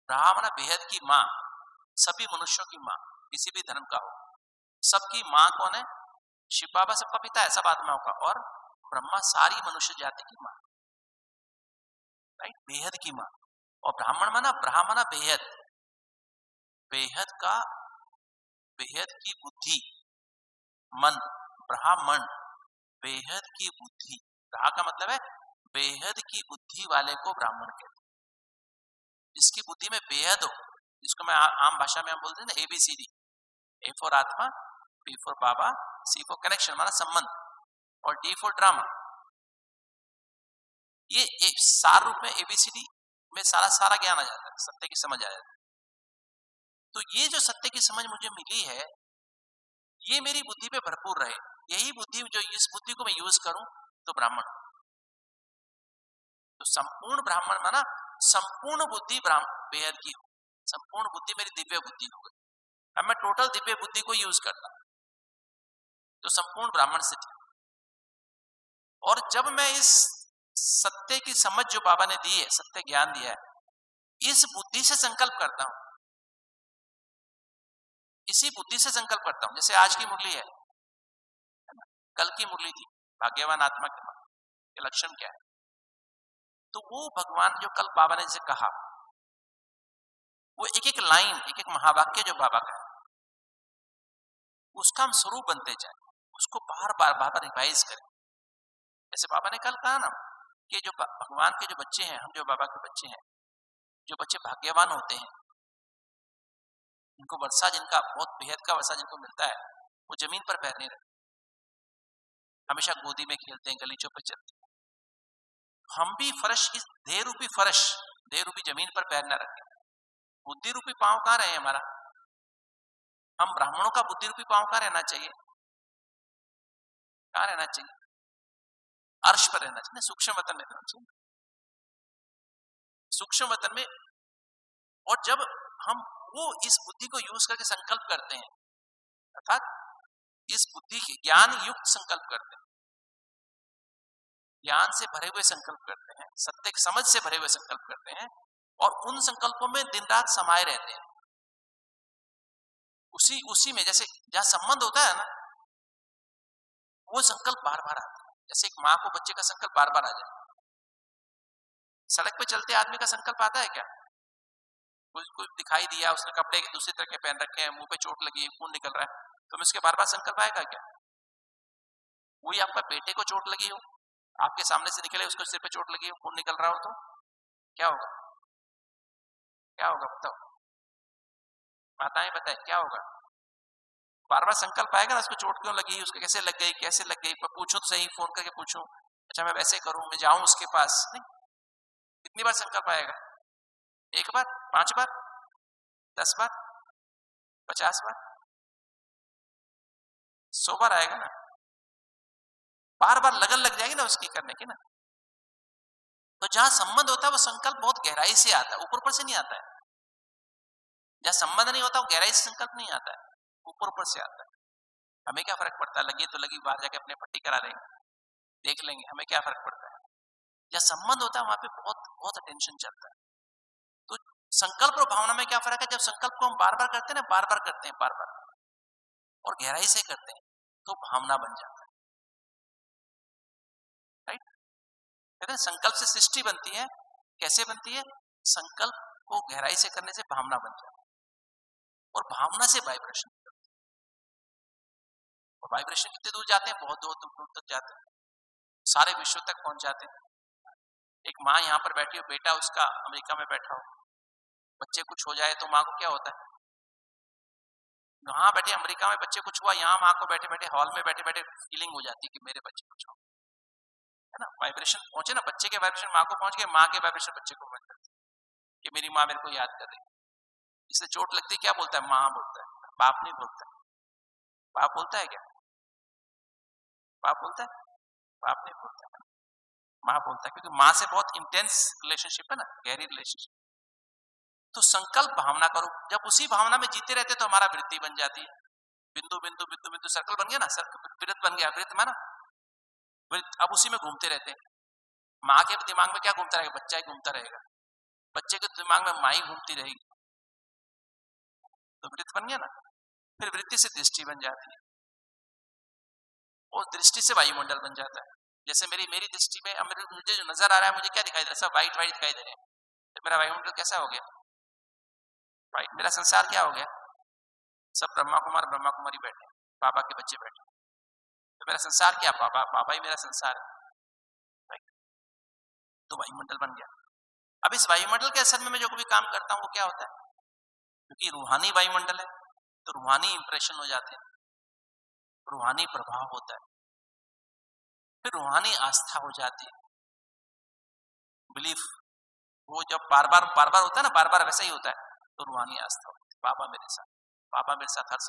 ब्रह्मा माना बेहद की माँ, सभी मनुष्यों की माँ, किसी भी धर्म का हो, सबकी माँ कौन है? शिव बाबा सबका पिता है, सब आत्माओं का, और ब्रह्मा सारी मनुष्य जाति की माँ, राइट, बेहद की माँ। और ब्राह्मण माना ब्राह्मणा बेहद, बेहद का, बेहद की बुद्धि, मन, ब्राह्मण बेहद की बुद्धि, ब्राह का मतलब है बेहद की बुद्धि वाले को ब्राह्मण कहते हैं। जिसकी बुद्धि में बेहद हो, जिसको मैं आम भाषा में हम बोलते हैं ना ABCD, A फॉर आत्मा, B for Baba, C for connection माना संबंध, और D फॉर ड्रामा। ये एक सार रूप में ABCD में सारा ज्ञान आ जाता है, सत्य की समझ आ जाती है। तो ये जो सत्य की समझ मुझे मिली है, ये मेरी बुद्धि पे भरपूर रहे, यही बुद्धि, जो इस बुद्धि को मैं यूज करूं तो ब्राह्मण। तो संपूर्ण ब्राह्मण माना संपूर्ण बुद्धि बेहद की हो, संपूर्ण बुद्धि मेरी दिव्य बुद्धि हो गई। अब मैं टोटल दिव्य बुद्धि को यूज करता तो संपूर्ण ब्राह्मण से ठीक। और जब मैं इस सत्य की समझ जो बाबा ने दी है, सत्य ज्ञान दिया है, इस बुद्धि से संकल्प करता हूं, इसी बुद्धि से संकल्प करता हूं। जैसे आज की मुरली है, कल की मुरली थी, भाग्यवान आत्मा के लक्षण क्या है, तो वो भगवान जो कल बाबा ने जैसे कहा, वो एक एक लाइन, एक एक महावाक्य जो बाबा का है, उसका हम स्वरूप बनते जाए, उसको बार बार रिवाइज करें। जैसे बाबा ने कल कहा ना कि जो भगवान के जो बच्चे हैं, हम जो बाबा के बच्चे हैं, जो बच्चे भाग्यवान होते हैं, उनको वर्षा जिनका बहुत बेहद का वर्षा जिनको मिलता है, वो जमीन पर पैर नहीं रखते, हमेशा गोदी में खेलते हैं, गलीचों पर चलते हैं। हम भी फर्श, इस देह रूपी फर्श, देह रूपी जमीन पर पैर न रखें। बुद्धि रूपी पांव कहां रहे हमारा? हम ब्राह्मणों का बुद्धि रूपी पांव कहां रहना चाहिए? कहां रहना चाहिए? अर्श पर रहना चाहिए, सूक्ष्म वतन में रहना चाहिए, सूक्ष्म वतन में। और जब हम वो इस बुद्धि को यूज करके संकल्प करते हैं, अर्थात इस बुद्धि की ज्ञान युक्त संकल्प करते हैं, ज्ञान से भरे हुए संकल्प करते हैं, सत्य की समझ से भरे हुए संकल्प करते हैं, और उन संकल्पों में दिन रात समाये रहते हैं। उसी में जैसे जहां संबंध होता है ना, वो संकल्प बार बार आता है। जैसे एक माँ को बच्चे का संकल्प बार बार आ जाए। सड़क पे चलते आदमी का संकल्प आता है क्या? कुछ दिखाई दिया, उसने कपड़े दूसरी तरह के पहन रखे हैं, मुंह पे चोट लगी है, खून निकल रहा है, तो मैं उसके बार बार संकल्प आएगा क्या? वही आपका बेटे को चोट लगी हो, आपके सामने से निकले, उसको सिर पे चोट लगी हो, खून निकल रहा हो, तो क्या होगा? क्या होगा बताओ, माताएं बताए क्या होगा? बार बार संकल्प आएगा ना, उसको चोट क्यों लगी, उसको कैसे लग गई, कैसे लग गई, पूछो तो सही, फोन करके पूछो, अच्छा मैं वैसे करूं, मैं जाऊं उसके पास। नहीं, कितनी बार संकल्प आएगा? एक बार, 5 बार, 10 बार, 50 बार, 100 बार आएगा ना। बार बार लगन लग जाएगी ना उसकी करने की ना। तो जहां संबंध होता है वो संकल्प बहुत गहराई से आता है, ऊपर ऊपर से नहीं आता है। जहां संबंध नहीं होता वो गहराई से संकल्प नहीं आता है, ऊपर ऊपर से आता है। हमें क्या फर्क पड़ता है, लगी तो लगी, बाहर जाके अपने पट्टी करा लेंगे, देख लेंगे, हमें क्या फर्क पड़ता है। जहां संबंध होता है वहां पे बहुत बहुत अटेंशन चलता है। तो संकल्प और भावना में क्या फर्क है? जब संकल्प को हम बार बार करते हैं ना, बार बार करते हैं, बार बार और गहराई से करते हैं, तो भावना बन जाता है। राइट? कहते हैं संकल्प से सृष्टि बनती है। कैसे बनती है? संकल्प को गहराई से करने से भावना बन जाती है, और भावना से वाइब्रेशन, और वाइब्रेशन कितने दूर जाते हैं? बहुत दूर दूर तक जाते हैं, सारे विश्व तक पहुंच जाते हैं। एक माँ यहाँ पर बैठी हो, बेटा उसका अमेरिका में बैठा हो, बच्चे कुछ हो जाए तो माँ को क्या होता है? वहां बैठे अमेरिका में बच्चे कुछ हुआ, यहाँ माँ को बैठे बैठे हॉल में बैठे बैठे फीलिंग हो जाती है कि मेरे बच्चे कुछ हो, है ना। वाइब्रेशन पहुंचे ना, बच्चे के वाइब्रेशन माँ को पहुंच गए, माँ के वाइब्रेशन बच्चे को पहुंच जाते कि मेरी माँ मेरे को याद कर रही। इससे चोट लगती क्या बोलता है? माँ बोलता है, बाप नहीं बोलता। बाप बोलता है क्या? बाप बोलता है? बाप नहीं बोलता है, माँ बोलता है, क्योंकि माँ से बहुत इंटेंस रिलेशनशिप है ना, गहरी रिलेशनशिप। तो संकल्प भावना करो, जब उसी भावना में जीते रहते तो हमारा वृत्ति बन जाती है। बिंदु बिंदु बिंदु बिंदु सर्कल बन गया ना, वृत्त बन गया, वृत्त माना वृत्त। अब उसी में घूमते रहते हैं। माँ के दिमाग में क्या घूमता रहेगा? बच्चा ही घूमता रहेगा। बच्चे के दिमाग में माँ ही घूमती रहेगी, तो वृत्त बन गया ना। फिर वृत्ति से दृष्टि बन जाती है, और दृष्टि से वायुमंडल बन जाता है। जैसे मेरी दृष्टि में अब मुझे जो नजर आ रहा है, मुझे क्या दिखाई दे रहा है? सब व्हाइट व्हाइट दिखाई दे रहे हैं। तो मेरा वायुमंडल कैसा हो गया? भाई मेरा संसार क्या हो गया? सब ब्रह्मा कुमारी बैठे, बाबा के बच्चे बैठे, तो मेरा संसार क्या? बाबा बाबा ही मेरा संसार है। राइट? तो वायुमंडल बन गया। अब इस वायुमंडल के असर में मैं जो भी काम करता हूँ वो क्या होता है? क्योंकि रूहानी वायुमंडल है तो रूहानी इंप्रेशन हो जाते हैं, रूहानी प्रभाव होता है, फिर रूहानी आस्था हो जाती है, बिलीफ। वो जब बार बार होता है ना, बार बार वैसा ही होता है, तो रूहानी आस्था होती है। बाबा मेरे साथ, बाबा मेरे साथ हर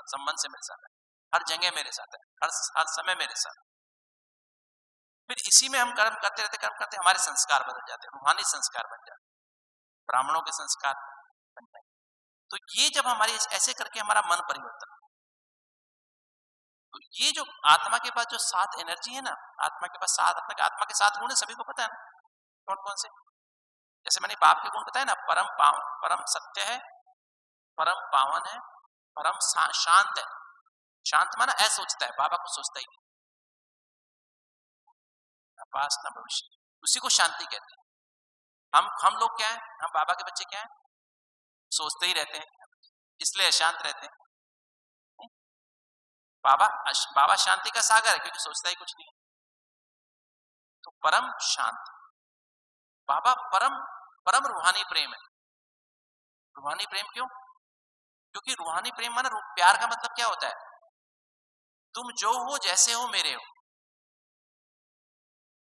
संबंध से मेरे साथ है, हर जगह मेरे साथ है, हर समय मेरे साथ। फिर इसी में हम कर्म करते रहते, हमारे संस्कार बदल जाते हैं, रूहानी संस्कार बन जाते, ब्राह्मणों के संस्कार बन जाते। तो ये जब हमारी ऐसे करके हमारा मन परिवर्तन, तो ये जो आत्मा के पास जो 7 एनर्जी है ना, आत्मा के पास 7, आत्मा के 7 गुण है, सभी को पता है ना कौन कौन से? जैसे मैंने बाप के गुण बताया ना, परम पावन, परम सत्य है, परम पावन है, परम शांत है। शांत माना सोचता है, बाबा को सोचता ही नहीं, पास न भविष्य, उसी को शांति कहते हैं। हम लोग क्या है, हम बाबा के बच्चे क्या है, सोचते ही रहते हैं, इसलिए अशांत रहते हैं। बाबा शांति का सागर है, क्योंकि सोचता ही कुछ नहीं। तो परम शांत बाबा, परम रूहानी प्रेम है। रूहानी प्रेम क्यों? क्योंकि रूहानी प्रेम माना प्यार का मतलब क्या होता है? तुम जो हो, जैसे हो, मेरे हो।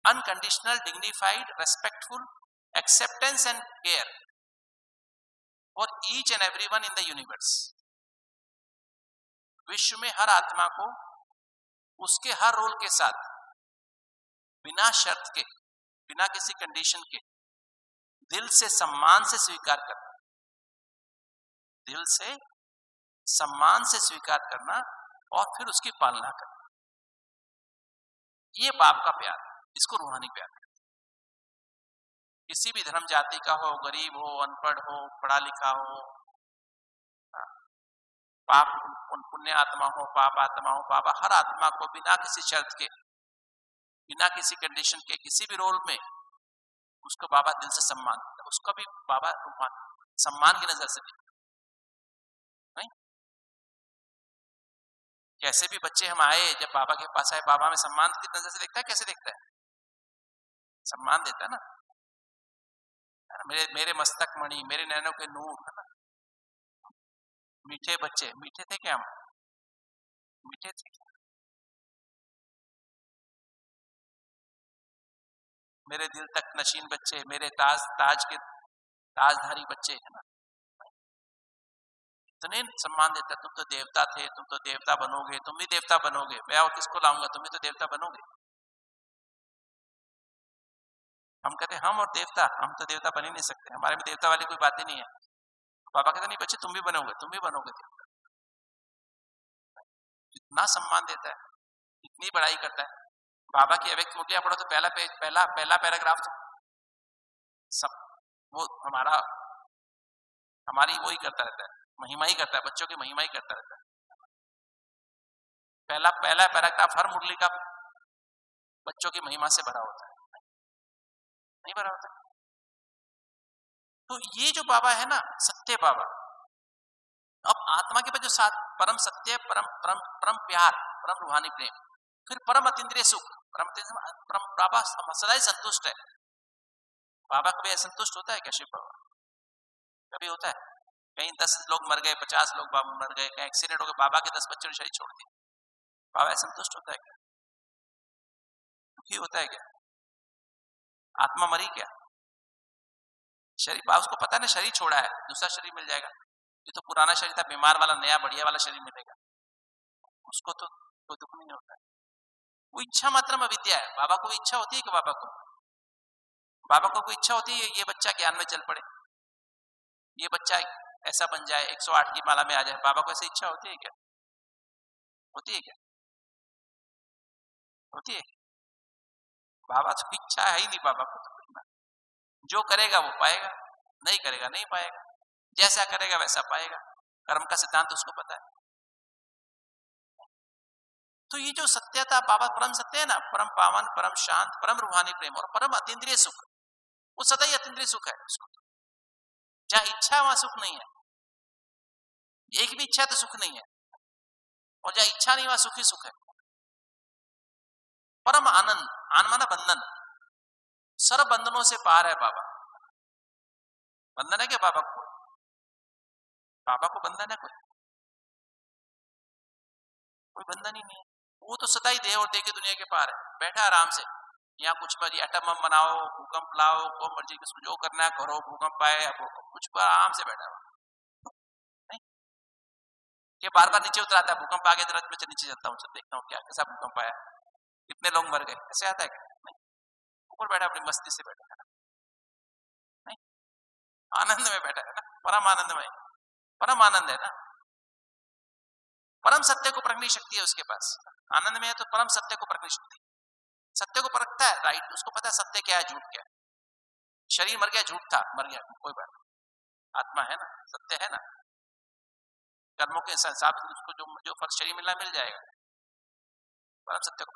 Unconditional, dignified, respectful, acceptance and care for each and everyone in the universe. विश्व में हर आत्मा को उसके हर रोल के साथ बिना शर्त के, बिना किसी कंडीशन के, दिल से सम्मान से स्वीकार करना, दिल से सम्मान से स्वीकार करना और फिर उसकी पालना करना, ये बाप का प्यार, इसको रूहानी प्यार है। किसी भी धर्म जाति का हो, गरीब हो, अनपढ़ हो, पढ़ा लिखा हो, पाप पुण्य आत्मा हो, पाप आत्मा हो, बाबा हर आत्मा को बिना किसी शर्त के, बिना किसी कंडीशन के, किसी भी रोल में उसको बाबा दिल से सम्मान देता है। उसका भी बाबा सम्मान की नजर से नहीं। कैसे भी बच्चे हम आए, जब बाबा के पास आए, बाबा में सम्मान की नजर से देखता है, कैसे देखता है? सम्मान देता है ना। मेरे मस्तक मणि, मेरे नैनों के नूर, है ना, मीठे बच्चे। मीठे थे क्या हम? मीठे थे क्या? मेरे दिल तक नशीन बच्चे, मेरे ताज के ताजधारी बच्चे, है ना, इतने सम्मान देता। तुम तो देवता थे, तुम तो देवता बनोगे, तुम भी देवता बनोगे, मैं और किसको लाऊंगा, तुम भी तो देवता बनोगे। हम कहते हम और देवता, हम तो देवता बन ही नहीं सकते, हमारे में देवता वाली कोई बात ही नहीं है। बाबा कहते नहीं बच्चे, तुम भी बनोगे, तुम भी बनोगे देवता। इतना सम्मान देता है, इतनी बड़ाई करता है। बाबा की अव्यक्त मूर्तियां पढ़ो तो पहला पेज, पहला पैराग्राफ तो सब वो हमारी वो ही करता रहता है, महिमा ही करता है, बच्चों की महिमा ही करता रहता है। पहला पैराग्राफ हर मुरली का बच्चों की महिमा से भरा होता है, नहीं भरा होता। तो ये जो बाबा है ना, सत्य बाबा, अब आत्मा के पास जो साथ परम सत्य, परम परम परम प्यार, परम रूहानी प्रेम, फिर परम अतीन्द्रिय सुख, परम बाबा सदा ही संतुष्ट है। बाबा कभी असंतुष्ट होता है क्या? शिव बाबा कभी होता है? कहीं 10 लोग मर गए, 50 लोग मर गए, कहीं एक्सीडेंट हो गया, बाबा के 10 बच्चों ने शरीर छोड़ दिया, बाबा असंतुष्ट होता है क्या? दुखी होता है क्या? आत्मा मरी क्या? शरीर, बाबा उसको पता है ना, शरीर छोड़ा है, दूसरा शरीर मिल जाएगा। ये तो पुराना शरीर था, बीमार वाला, नया बढ़िया वाला शरीर मिलेगा, उसको तो कोई दुख नहीं होता है। वो इच्छा मात्र में अविद्या है। बाबा को इच्छा होती है कि बाबा को कोई इच्छा होती है ये बच्चा ज्ञान में चल पड़े, ये बच्चा ऐसा बन जाए, 108 की माला में आ जाए, बाबा को ऐसी इच्छा होती है क्या? होती है क्या? होती है? बाबा तो इच्छा है ही नहीं बाबा को, तो जो करेगा वो पाएगा, नहीं करेगा नहीं पाएगा, जैसा करेगा वैसा पाएगा, कर्म का सिद्धांत उसको पता है। तो ये जो सत्यता बाबा परम सत्य है ना, परम पावन, परम शांत, परम रूहानी प्रेम और परम अतीन्द्रिय सुख, वो सदा ही अतीन्द्रिय सुख है उसको। जहां इच्छा वहां सुख नहीं है, एक भी इच्छा तो सुख नहीं है, और जहां इच्छा नहीं वहां सुख ही सुख है। परम आनंद, आनंद माना बंधन, सर्व बंधनों से पार है बाबा। बंधन है क्या बाबा को? बाबा को बंधन है कोई? कोई बंधन ही नहीं है। वो तो सदा ही देह और देह की दुनिया के पार है, बैठा आराम से। यहाँ कुछ पर एटम बम बनाओ, भूकंप लाओ, को मर्जी जो करना है करो, भूकंप आए, कुछ पर आराम से बैठा हुआ नहीं कि बार बार नीचे उतर आता है, भूकंप आ गया तो में नीचे चलता हूँ, देखता हूँ क्या कैसा भूकंप आया, कितने लोग मर गए, ऐसे आता है क्या? नहीं, ऊपर बैठा अपनी मस्ती से बैठा है, नहीं, आनंद में बैठा है ना, परम आनंदमय, परम आनंद है ना, परम सत्य को परखने की शक्ति है उसके पास। आनंद में है तो परम सत्य को परखने की शक्ति, सत्य को परखता है, राइट, उसको पता है सत्य क्या है, झूठ क्या है। शरीर मर गया, झूठ था, मर गया, कोई बात नहीं, आत्मा है ना, सत्य है ना, कर्मों के हिसाब से उसको जो जो फल शरीर मिलना मिल जाएगा। परम सत्य को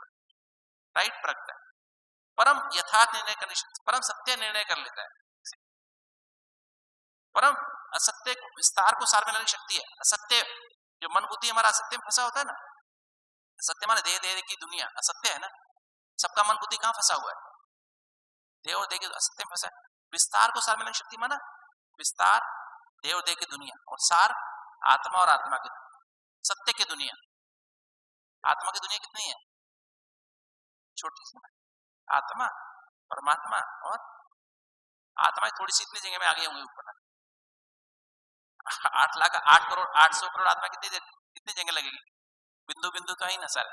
राइट परखता है, परम यथार्थ निर्णय करने, परम सत्य निर्णय कर लेता है। परम असत्य विस्तार को सार में लाने की शक्ति है। असत्य जो मन बुद्धि हमारा असत्य में फंसा होता है ना, असत्य माने देह देह की दुनिया असत्य है ना, सबका मन बुद्धि कहाँ फंसा हुआ है? देह और देह के असत्य में फंसा है। विस्तार को सार में लाने की शक्ति माना विस्तार देह और देह की दुनिया, और सार आत्मा और आत्मा की दुनिया, सत्य की दुनिया। आत्मा की दुनिया कितनी है? छोटी सी, आत्मा परमात्मा, और आत्मा थोड़ी सी इतनी जगह में आगे होंगे ऊपर। 8 करोड़ 800 करोड़ आत्मा कितनी जगह लगेगी? बिंदु बिंदु तो ही ना सर,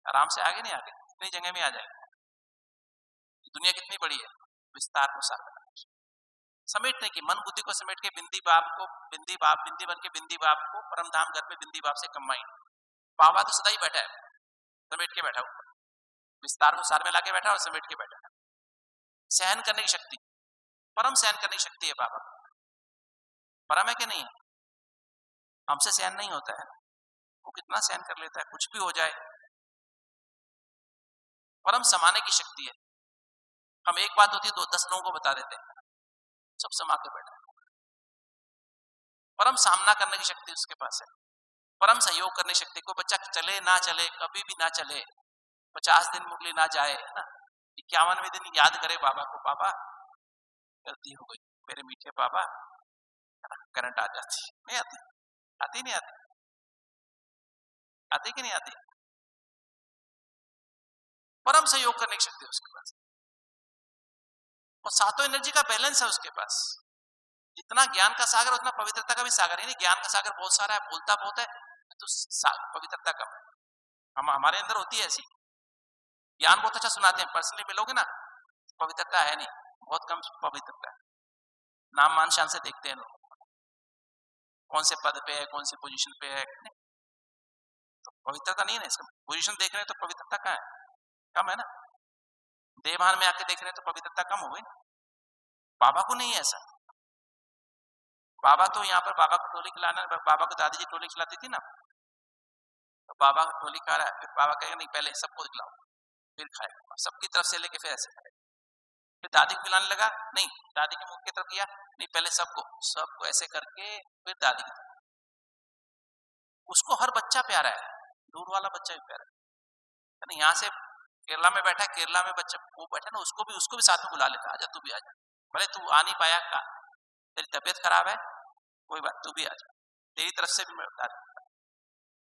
आराम से आगे नहीं, आगे इतनी जगह में आ जाएगी। दुनिया कितनी बड़ी है, विस्तार को सार समेटने की, मन बुद्धि को समेट के बिंदी बाप को, बिंदी बन के बिंदी बाप को परम धाम घर में बिंदी बाप से कंबाइन। बाबा तो सदा ही बैठा है, समेट के बैठा ऊपर, विस्तार को सार में लाके बैठा और समेट के बैठा है। सहन करने की शक्ति, परम सहन करने की शक्ति है बाबा। परम है कि नहीं? हमसे सहन नहीं होता है, वो कितना सहन कर लेता है, कुछ भी हो जाए। परम समाने की शक्ति है, हम एक बात होती है 10 लोगों को बता देते हैं, सब समा के बैठा है। परम सामना करने की शक्ति उसके पास है, परम सहयोग करने की शक्ति। कोई बच्चा चले ना चले, कभी भी ना चले, 50 दिन मुरली ना जाए ना, 51वें दिन याद करे बाबा को, बाबा गलती हो गई मेरे मीठे बाबा, करंट आ जाती, नहीं आती? आती नहीं आती? आती कि नहीं आती? परम सहयोग करने की शक्ति उसके पास, और सातों एनर्जी का बैलेंस है उसके पास। जितना ज्ञान का सागर उतना पवित्रता का भी सागर है। नहीं, ज्ञान का सागर बहुत सारा है, बोलता बहुत है, तो पवित्रता कम है। हमारे अंदर होती है ऐसी, ज्ञान बहुत अच्छा सुनाते हैं, पर्सनली मिलोगे ना, पवित्रता है नहीं, बहुत कम पवित्रता है। नाम मान शान से देखते हैं लोग, कौन से पद पे है, कौन सी पोजीशन पे है, तो पवित्रता नहीं है ना। इसका पोजीशन देख रहे हैं तो पवित्रता कहाँ है? कम है ना। देवभान में आके देख रहे हैं तो पवित्रता कम हो गई ना। बाबा को नहीं है ऐसा। बाबा तो यहाँ पर बाबा को टोली खिलाना, बाबा को दादी जी टोली खिलाती थी ना, तो बाबा को टोली खा रहा है, फिर बाबा कहेगा नहीं पहले सबको खिलाओ फिर खाएगा, सबकी तरफ से लेके फिर ऐसे खाएगा। फिर दादी को खिलाने लगा, नहीं दादी के मुंह की तरफ किया, नहीं पहले सबको ऐसे करके फिर दादी की तरफ। उसको हर बच्चा प्यारा है, दूर वाला बच्चा भी प्यारा है। यहाँ से केरला में बैठा है, केरला में बच्चा वो बैठा ना, उसको भी साथ में बुला लेता, आजा तू भी आजा, भले तू आ नहीं पाया का, तेरी तबीयत खराब है, कोई बात, तू भी आ जा, तेरी तरफ से भी मैं बता दूंगा।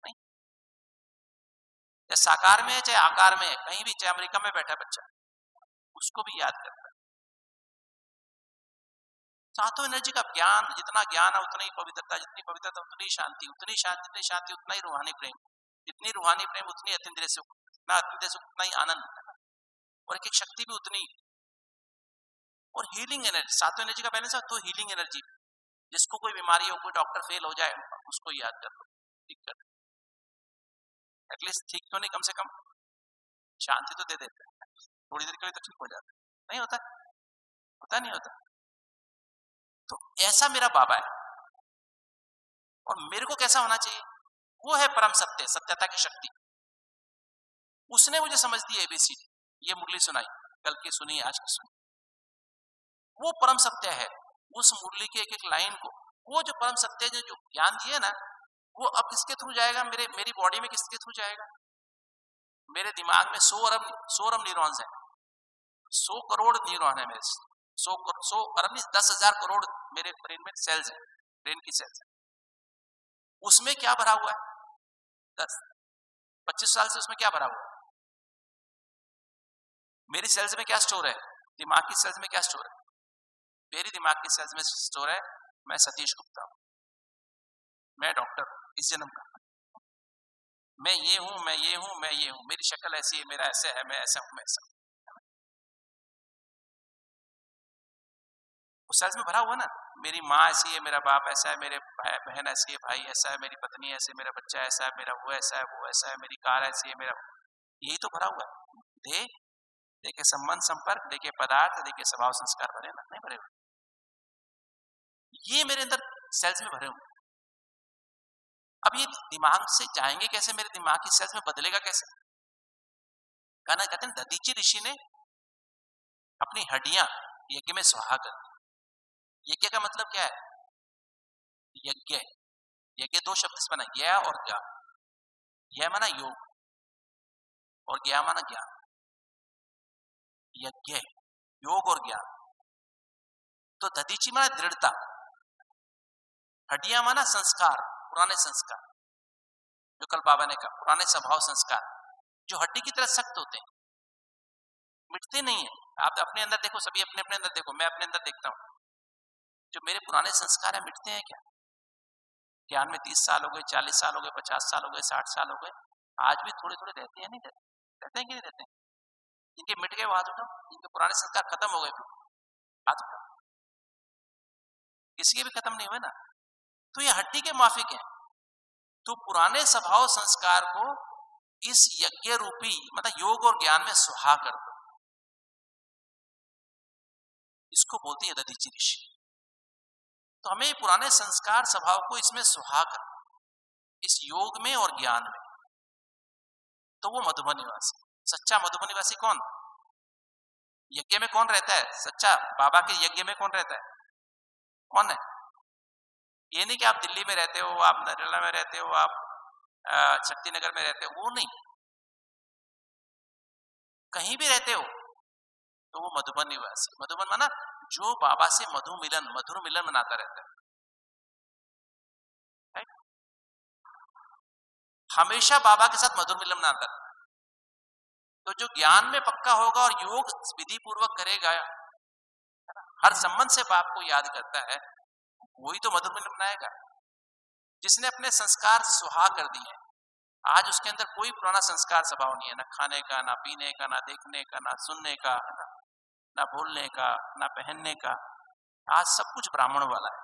नहीं, चाहे साकार में है चाहे आकार में है, कहीं भी, चाहे अमेरिका में बैठा बच्चा, उसको भी याद करता है। सातों एनर्जी का ज्ञान, जितना ज्ञान है उतनी पवित्रता, जितनी पवित्रता उतनी शांति, उतनी शांति, जितनी शांति उतना ही रूहानी प्रेम, जितनी रूहानी प्रेम उतनी अतीन्द्रिय सुख, जितना अतीन्द्रिय सुख उतना ही आनंद, और एक शक्ति भी उतनी, और हीलिंग एनर्जी। सातों एनर्जी का बैलेंस है तो हीलिंग एनर्जी, जिसको कोई बीमारी हो, कोई डॉक्टर फेल हो जाए, उसको याद कर लो, ठीक कर, एटलीस्ट ठीक तो नहीं, कम से कम शांति तो दे देते हैं, थोड़ी देर के लिए तो ठीक हो जाता है। नहीं होता, होता नहीं होता। तो ऐसा मेरा बाबा है, और मेरे को कैसा होना चाहिए? वो है परम सत्य, सत्यता की शक्ति। उसने मुझे समझ दी एबीसीडी, ये मुरली सुनाई, कल की सुनी, आज की सुनी, वो परम सत्य है। उस मुरली के एक एक लाइन को, वो जो परम सत्य जो ज्ञान दिए ना, वो अब किसके थ्रू जाएगा, मेरी बॉडी में किसके थ्रू जाएगा? मेरे दिमाग में 100 अरब न्यूरॉन्स है, 100 करोड़ न्यूरॉन है मेरे, 100 अरब नहीं, 10,000 करोड़ मेरे ब्रेन में सेल्स है, ब्रेन की सेल्स है। उसमें क्या भरा हुआ है? 10-25 साल से उसमें क्या भरा हुआ है? मेरी सेल्स में क्या स्टोर है? दिमाग की सेल्स में क्या स्टोर है? मेरी दिमाग की सेल्स में स्टोर है, मैं सतीश गुप्ता हूं, मैं डॉक्टर हूं इस जन्म का, मैं ये हूं, मैं ये हूं, मैं ये हूं, मेरी शक्ल ऐसी है, मेरा ऐसा है, मैं ऐसा हूं, मैं ऐसा हूं। उस सेल्स में भरा हुआ ना, मेरी माँ ऐसी है, मेरा बाप ऐसा है, मेरे बहन ऐसी है, भाई ऐसा है, मेरी पत्नी ऐसी है, मेरा बच्चा ऐसा है, मेरा वो ऐसा है, वो ऐसा है, मेरी कार ऐसी है, मेरा, यही तो भरा हुआ है। देखे संबंध संपर्क, देखे पदार्थ, देखे स्वभाव संस्कार, भरे ना? नहीं भरे हुए। ये मेरे अंदर सेल्स में भरे हुए। अब ये दिमाग से जाएंगे कैसे, मेरे दिमाग की सेल्स में बदलेगा कैसे? कहना कहते हैं दधीची ऋषि ने अपनी हड्डियां यज्ञ में सुहा कर दी। यज्ञ का मतलब क्या है? यज्ञ, यज्ञ 2 शब्द से बना, ज्ञ और ज्ञा। यह माना योग और ज्ञा माना ज्ञान। यज्ञ, योग और ज्ञान। तो दधीची माना दृढ़ता, हड्डियां माना संस्कार, पुराने संस्कार, जो कल बाबा ने कहा पुराने स्वभाव संस्कार, जो हड्डी की तरह सख्त होते हैं, मिटते नहीं है। आप अपने अंदर देखो, सभी अपने अपने अंदर देखो, मैं अपने अंदर देखता हूं, जो मेरे पुराने संस्कार है मिटते हैं क्या? ज्ञान में 30 साल हो गए, 40 साल हो गए, 50 साल हो गए, 60 साल हो गए, आज भी थोड़े थोड़े रहते हैं, नहीं रहते? रहते हैं कि नहीं रहते हैं? जिनके मिट गए वो हाथ उठाओ, जिनके पुराने संस्कार खत्म हो गए हाथ उठाओ। किसी के भी खत्म नहीं हुए ना, तो ये हड्डी के माफिक है। तो पुराने स्वभाव संस्कार को इस यज्ञ रूपी मतलब योग और ज्ञान में सुहा कर दो, इसको बोलती है दधीची ऋषि। तो हमें पुराने संस्कार स्वभाव को इसमें सुहा कर, इस योग में और ज्ञान में। तो वो मधुबन निवासी, सच्चा मधुबन निवासी कौन? यज्ञ में कौन रहता है सच्चा? बाबा के यज्ञ में कौन रहता है? कौन है? ये नहीं कि आप दिल्ली में रहते हो, आप नरेला में रहते हो, आप शक्तिनगर में रहते हो, वो नहीं, कहीं भी रहते हो तो वो मधुबन निवासी। मधुबन माना जो बाबा से मधुर मिलन मनाता रहता है, राइट? हमेशा बाबा के साथ मधुर मिलन मनाता है। तो जो ज्ञान में पक्का होगा और योग विधि पूर्वक करेगा, हर संबंध से बाप को याद करता है, वही तो मधुर मिलन मनाएगा। जिसने अपने संस्कार सुहा कर दिए, आज उसके अंदर कोई पुराना संस्कार स्वभाव नहीं है, ना खाने का, ना पीने का, ना देखने का, ना सुनने का, ना बोलने का, ना पहनने का। आज सब कुछ ब्राह्मण वाला है,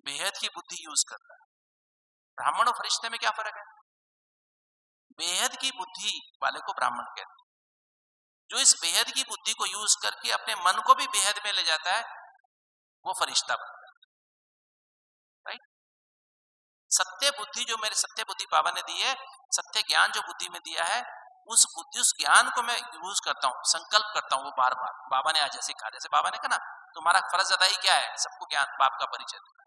बेहद की बुद्धि यूज करता है। ब्राह्मण और फरिश्ते में क्या फर्क है? बेहद की बुद्धि वाले को ब्राह्मण कहते हैं। जो इस बेहद की बुद्धि को यूज करके अपने मन को भी बेहद में ले जाता है, वो फरिश्ता बनता है, राइट? सत्य बुद्धि जो मेरे सत्य बुद्धि बाबा ने दी है, सत्य ज्ञान जो बुद्धि में दिया है, उस बुद्धि उस ज्ञान को मैं यूज करता हूँ, संकल्प करता हूँ वो बार बार। बाबा ने आज ऐसे कहा, जैसे बाबा ने कहा ना, तुम्हारा फर्ज अदाई क्या है? सबको ज्ञान बाप का परिचय देना।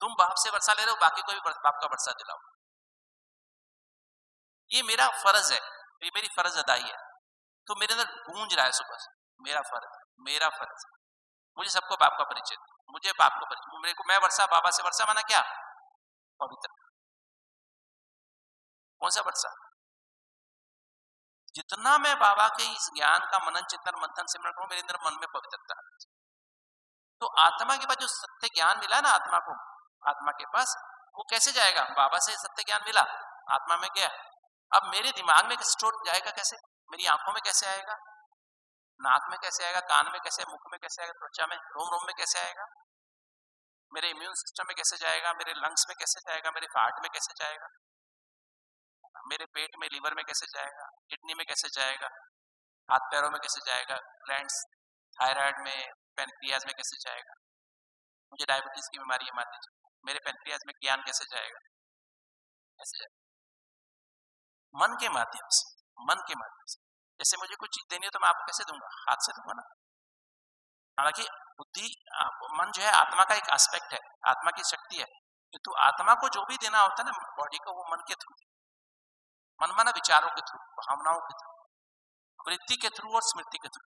तुम बाप से वर्षा ले रहे हो, बाकी को भी बाप का वर्षा दिलाओ। ये मेरा फर्ज है, ये मेरी फर्ज अदाई है। तो मेरे अंदर गूंज रहा है सुबह से, मेरा फर्ज, मेरा फर्ज, मुझे सबको बाप का परिचय, मुझे बाप को परिचय, मेरे को मैं वर्षा, बाबा से वर्षा माना क्या? पवित्र। कौन सा वर्षा? जितना मैं बाबा के इस ज्ञान का मनन चिंतन मंथन सिमरन करूं, मेरे अंदर मन में पवित्रता है। तो आत्मा के पास जो सत्य ज्ञान मिला ना, आत्मा को, आत्मा के पास वो कैसे जाएगा? बाबा से सत्य ज्ञान मिला, आत्मा में गया, अब मेरे दिमाग में स्टोर जाएगा कैसे? मेरी आंखों में कैसे आएगा? नाक में कैसे आएगा? कान में कैसे? मुख में कैसे आएगा? त्वचा में, रोम रोम में कैसे आएगा? मेरे इम्यून सिस्टम में कैसे जाएगा? मेरे लंग्स में कैसे जाएगा? मेरे हार्ट में कैसे जाएगा? मेरे पेट में, लीवर में कैसे जाएगा? किडनी में कैसे जाएगा? हाथ पैरों में कैसे जाएगा? ग्लैंड्स, थायराइड में, पेनक्रियाज में कैसे जाएगा? मुझे डायबिटीज की बीमारी है मान लीजिए, मेरे पेनक्रियाज में ज्ञान कैसे जाएगा? कैसे जाएगा? मन के माध्यम से, मन के माध्यम से। जैसे मुझे कुछ चीज देनी हो तो मैं आपको कैसे दूंगा? हाथ से दूंगा ना। हालांकि बुद्धि मन जो है आत्मा का एक एस्पेक्ट है, आत्मा की शक्ति है, किंतु आत्मा को जो भी देना होता है ना बॉडी को, वो मन के थ्रू, मन माना विचारों के थ्रू, भावनाओं के थ्रू, वृत्ति के थ्रू और स्मृति के थ्रू।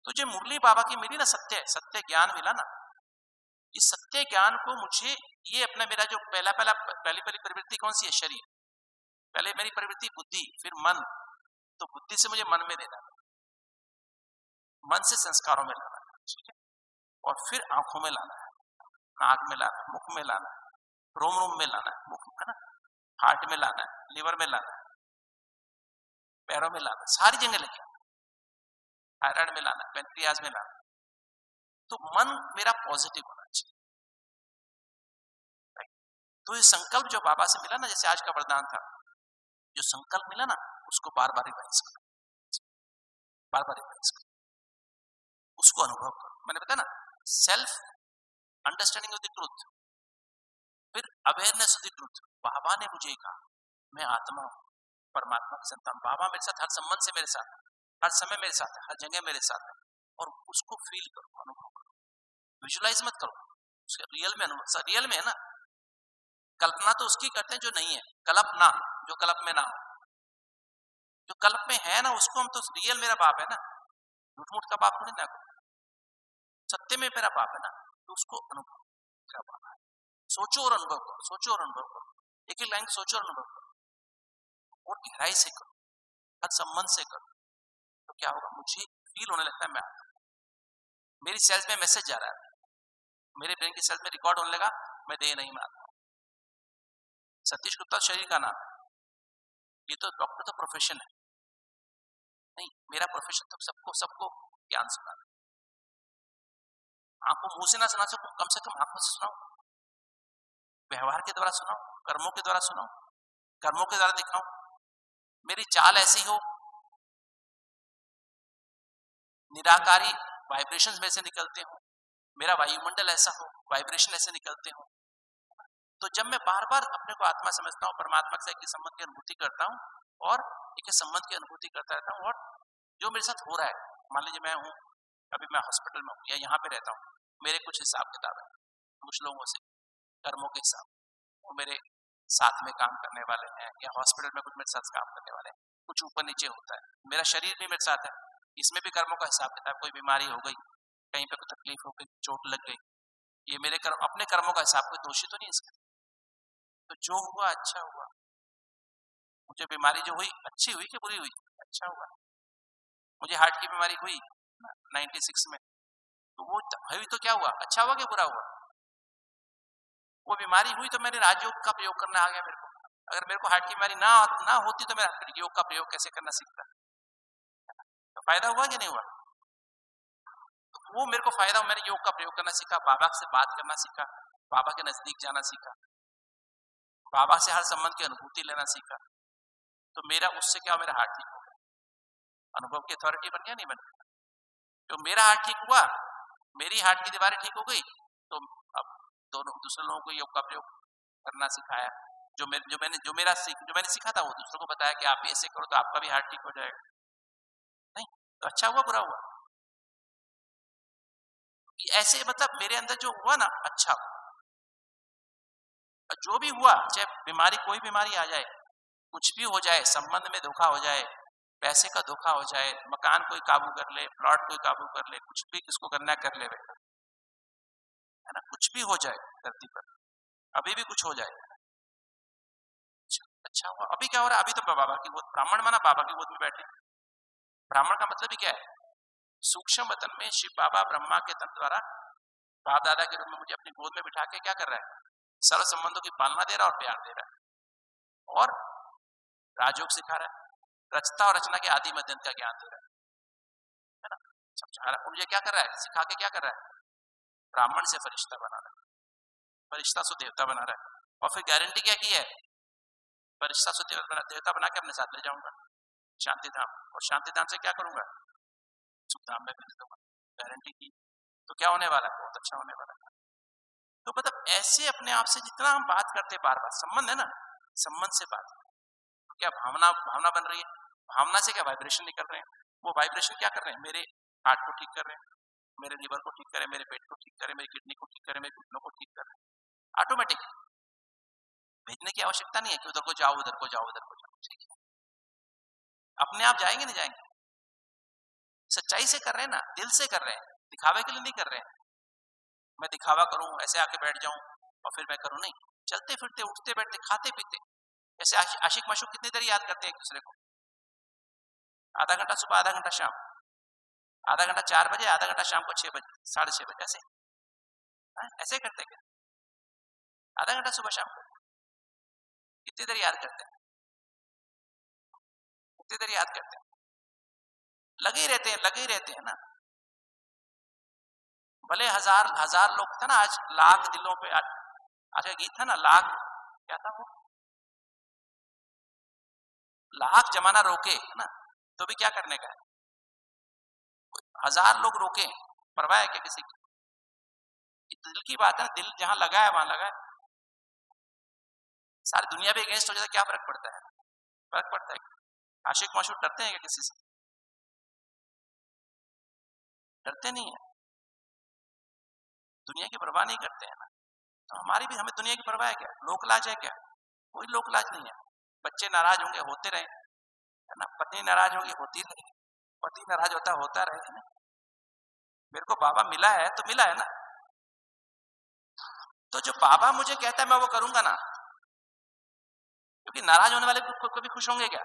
तो जो मुरली बाबा की मिली ना सत्य ज्ञान मिला ना, इस सत्य ज्ञान को मुझे ये अपना मेरा जो पहली प्रवृत्ति कौन सी है, शरीर, पहले मेरी प्रवृत्ति बुद्धि, फिर मन, तो बुद्धि से मुझे मन में लेना, मन से संस्कारों में लाना, ठीक है, और फिर आंखों में लाना है, नाक में लाना है, मुख में लाना है, रोम रोम में लाना है, मुख है ना, हार्ट में लाना है, लिवर में लाना है, पैरों में लाना है, सारी जगह लेके, थायराइड में लाना है, पेनक्रियाज में लाना है। तो मन मेरा पॉजिटिव होना चाहिए। तो ये संकल्प जो बाबा से मिला ना, जैसे आज का वरदान था, जो संकल्प मिला ना उसको बार बार रिवाइज करो, बार बार रिवाइज करो, उसको अनुभव करो। मैंने बताया ना, self understanding of the truth, फिर अवेयरनेस ऑफ द ट्रूथ। बाबा ने मुझे कहा मैं आत्मा हूं, परमात्मा की संतान, बाबा मेरे साथ हर संबंध से मेरे साथ, हर समय मेरे साथ है, हर जगह मेरे साथ है, और उसको फील करो, अनुभव करो, विजुलाइज मत करो, उसके रियल में अनुभव, रियल में है ना। कल्पना तो उसकी करते हैं जो नहीं है, कल्पना जो कल्प में ना हो, जो कल्प में है ना उसको हम तो रियल मेरा बाप है ना, झूठ मूठ का बाप नहीं ना, सत्य में मेरा बाप है ना, तो उसको अनुभव मेरा बाप है। सोचो और अनुभव करो, सोचो और अनुभव करो, एक लाइन सोचो और अनुभव करो, और गहराई से करो, हर संबंध से करो, तो क्या होगा, मुझे फील होने लगता है मैं, मेरी सेल्स में मैसेज जा रहा है, मेरे ब्रेन की सेल्स में रिकॉर्ड होने लगा, मैं दे नहीं मानता। सतीश गुप्ता शरीर का नाम है, ये तो डॉक्टर तो प्रोफेशन है नहीं, मेरा प्रोफेशन तो सबको ज्ञान सुनाना। आपको मुंह से ना सुना सकूं, कम से कम आंखों से सुनाओ, व्यवहार के द्वारा सुनाओ, कर्मों के द्वारा सुनाओ, कर्मों के द्वारा दिखाओ, मेरी चाल ऐसी हो, निराकारी वाइब्रेशंस में से निकलते हो, मेरा वायुमंडल ऐसा हो, वाइब्रेशन ऐसे निकलते हो। तो जब मैं बार बार अपने को आत्मा समझता हूँ, परमात्मा से एक संबंध की अनुभूति करता हूँ, और एक संबंध की अनुभूति करता रहता हूँ, और जो मेरे साथ हो रहा है, मान लीजिए मैं हूँ, अभी मैं हॉस्पिटल में हूँ या यहाँ पे रहता हूँ, मेरे कुछ हिसाब किताब है कुछ लोगों से, कर्मों के हिसाब, वो मेरे साथ में काम करने वाले हैं, या हॉस्पिटल में कुछ मेरे साथ काम करने वाले हैं, कुछ ऊपर नीचे होता है, मेरा शरीर भी मेरे साथ है, इसमें भी कर्मों का हिसाब किताब, कोई बीमारी हो गई, कहीं पे कोई तकलीफ हो गई, चोट लग गई, ये मेरे अपने कर्मों का हिसाब, कोई दोषी तो नहीं इसका। तो जो हुआ अच्छा हुआ, मुझे बीमारी जो हुई अच्छी हुई कि बुरी हुई, अच्छा हुआ। मुझे हार्ट की बीमारी हुई 96 में, तो वो हुई तो क्या हुआ, अच्छा हुआ कि बुरा हुआ। वो बीमारी हुई तो मैंने राजयोग का प्रयोग करना आ गया मेरे को, अगर मेरे को हार्ट की बीमारी ना होती तो मैं योग का प्रयोग कैसे करना सीखता, तो फायदा हुआ कि नहीं हुआ। तो वो मेरे को फायदा हुआ, मैंने योग का प्रयोग करना सीखा, बाबा से बात करना सीखा, बाबा के नजदीक जाना सीखा, बाबा से हर संबंध की अनुभूति लेना सीखा, तो मेरा उससे क्या, मेरा हार्ट ठीक हो गया, अनुभव की अथॉरिटी बन गया, नहीं बन गया। तो मेरा हार्ट ठीक हुआ, मेरी हार्ट की दीवारें ठीक हो गई, तो अब दोनों दूसरे लोगों को योग का प्रयोग करना सिखाया, जो मैंने सीखा था वो दूसरों को बताया कि आप ऐसे करो तो आपका भी हार्ट ठीक हो जाएगा। नहीं तो अच्छा हुआ बुरा हुआ, ऐसे मतलब मेरे अंदर जो हुआ ना अच्छा हुआ, जो भी हुआ, चाहे बीमारी, कोई बीमारी आ जाए, कुछ भी हो जाए, संबंध में धोखा हो जाए, पैसे का धोखा हो जाए, मकान कोई काबू कर ले, प्लॉट कोई काबू कर ले, कुछ भी किसको करना कर ले, है ना, कुछ भी हो जाए धरती पर, अभी भी कुछ हो जाए, अच्छा हुआ। अभी क्या हो रहा है, अभी तो बाबा की गोद, ब्राह्मण माना बाबा की गोद में बैठे, ब्राह्मण का मतलब ही क्या है, सूक्ष्म वतन में शिव बाबा ब्रह्मा के तन द्वारा बाप दादा के रूप में मुझे अपनी गोद में बिठा के क्या कर रहा है, सर्व संबंधों की पालना दे रहा है और प्यार दे रहा है, और राजयोग सिखा रहा है, रचता और रचना के आदि मध्यंत का ज्ञान दे रहा है ना, समझा रहा है। मुझे क्या कर रहा है, सिखा के क्या कर रहा है, ब्राह्मण से फरिश्ता बना रहा है, फरिश्ता से देवता बना रहा है, और फिर गारंटी क्या की है, फरिश्ता से देवता बना के अपने साथ ले जाऊंगा शांति धाम, और शांति धाम से क्या करूंगा, सुख धाम में भेज दूंगा, गारंटी की। तो क्या होने वाला है, बहुत अच्छा होने वाला है। तो मतलब ऐसे अपने आप से जितना हम बात करते बार बार, संबंध है ना, संबंध से बात, क्या भावना बन रही है, भावना से क्या वाइब्रेशन निकल रहे हैं, वो वाइब्रेशन क्या कर रहे हैं, मेरे हार्ट को ठीक कर रहे हैं, मेरे लिवर को ठीक करे, मेरे पेट को ठीक करे, मेरी किडनी को ठीक करे, मेरे घुटनों को ठीक करे, ऑटोमेटिक। भेजने की आवश्यकता नहीं है कि उधर को जाओ, उधर को जाओ, उधर को जाओ, ठीक है, अपने आप जाएंगे, नहीं जाएंगे। सच्चाई से कर रहे हैं ना, दिल से कर रहे हैं, दिखावे के लिए नहीं कर रहे हैं। मैं दिखावा करूं, ऐसे आके बैठ जाऊं और फिर मैं करूं, नहीं। चलते फिरते, उठते बैठते, खाते पीते, ऐसे आशिक माशूक कितनी देर याद करते हैं एक दूसरे को, आधा घंटा सुबह, आधा घंटा शाम, आधा घंटा 4 बजे, आधा घंटा शाम को 6 बजे, 6:30 बजे, ऐसे ऐसे करते क्या? आधा घंटा सुबह शाम को कितनी देर याद करते हैं, कितनी देर याद करते हैं, लगे ही रहते हैं, लगे ही रहते हैं ना। भले हजार हजार लोग थे ना, आज लाख दिलों पे, आज का गीत था ना, लाख, क्या था वो, लाख जमाना रोके ना, तो भी क्या करने का है, हजार लोग रोके, परवाह है क्या किसी की? दिल की बात है ना, दिल जहां लगा है वहां लगा है। सारी दुनिया भी अगेंस्ट हो जाए तो क्या फर्क पड़ता है? फर्क पड़ता है? आशिक माशूक डरते हैं क्या किसी से? डरते नहीं है, दुनिया की परवाह नहीं करते हैं ना। तो हमारी भी, हमें दुनिया की परवाह है क्या? लोकलाज है क्या? कोई लोकलाज नहीं है। बच्चे नाराज होंगे, होते रहे, है ना, पत्नी नाराज होगी, होती रहे, पति नाराज होता रहे ना। मेरे को बाबा मिला है तो मिला है ना, तो जो बाबा मुझे कहता है मैं वो करूंगा ना, क्योंकि नाराज होने वाले कभी खुश होंगे क्या?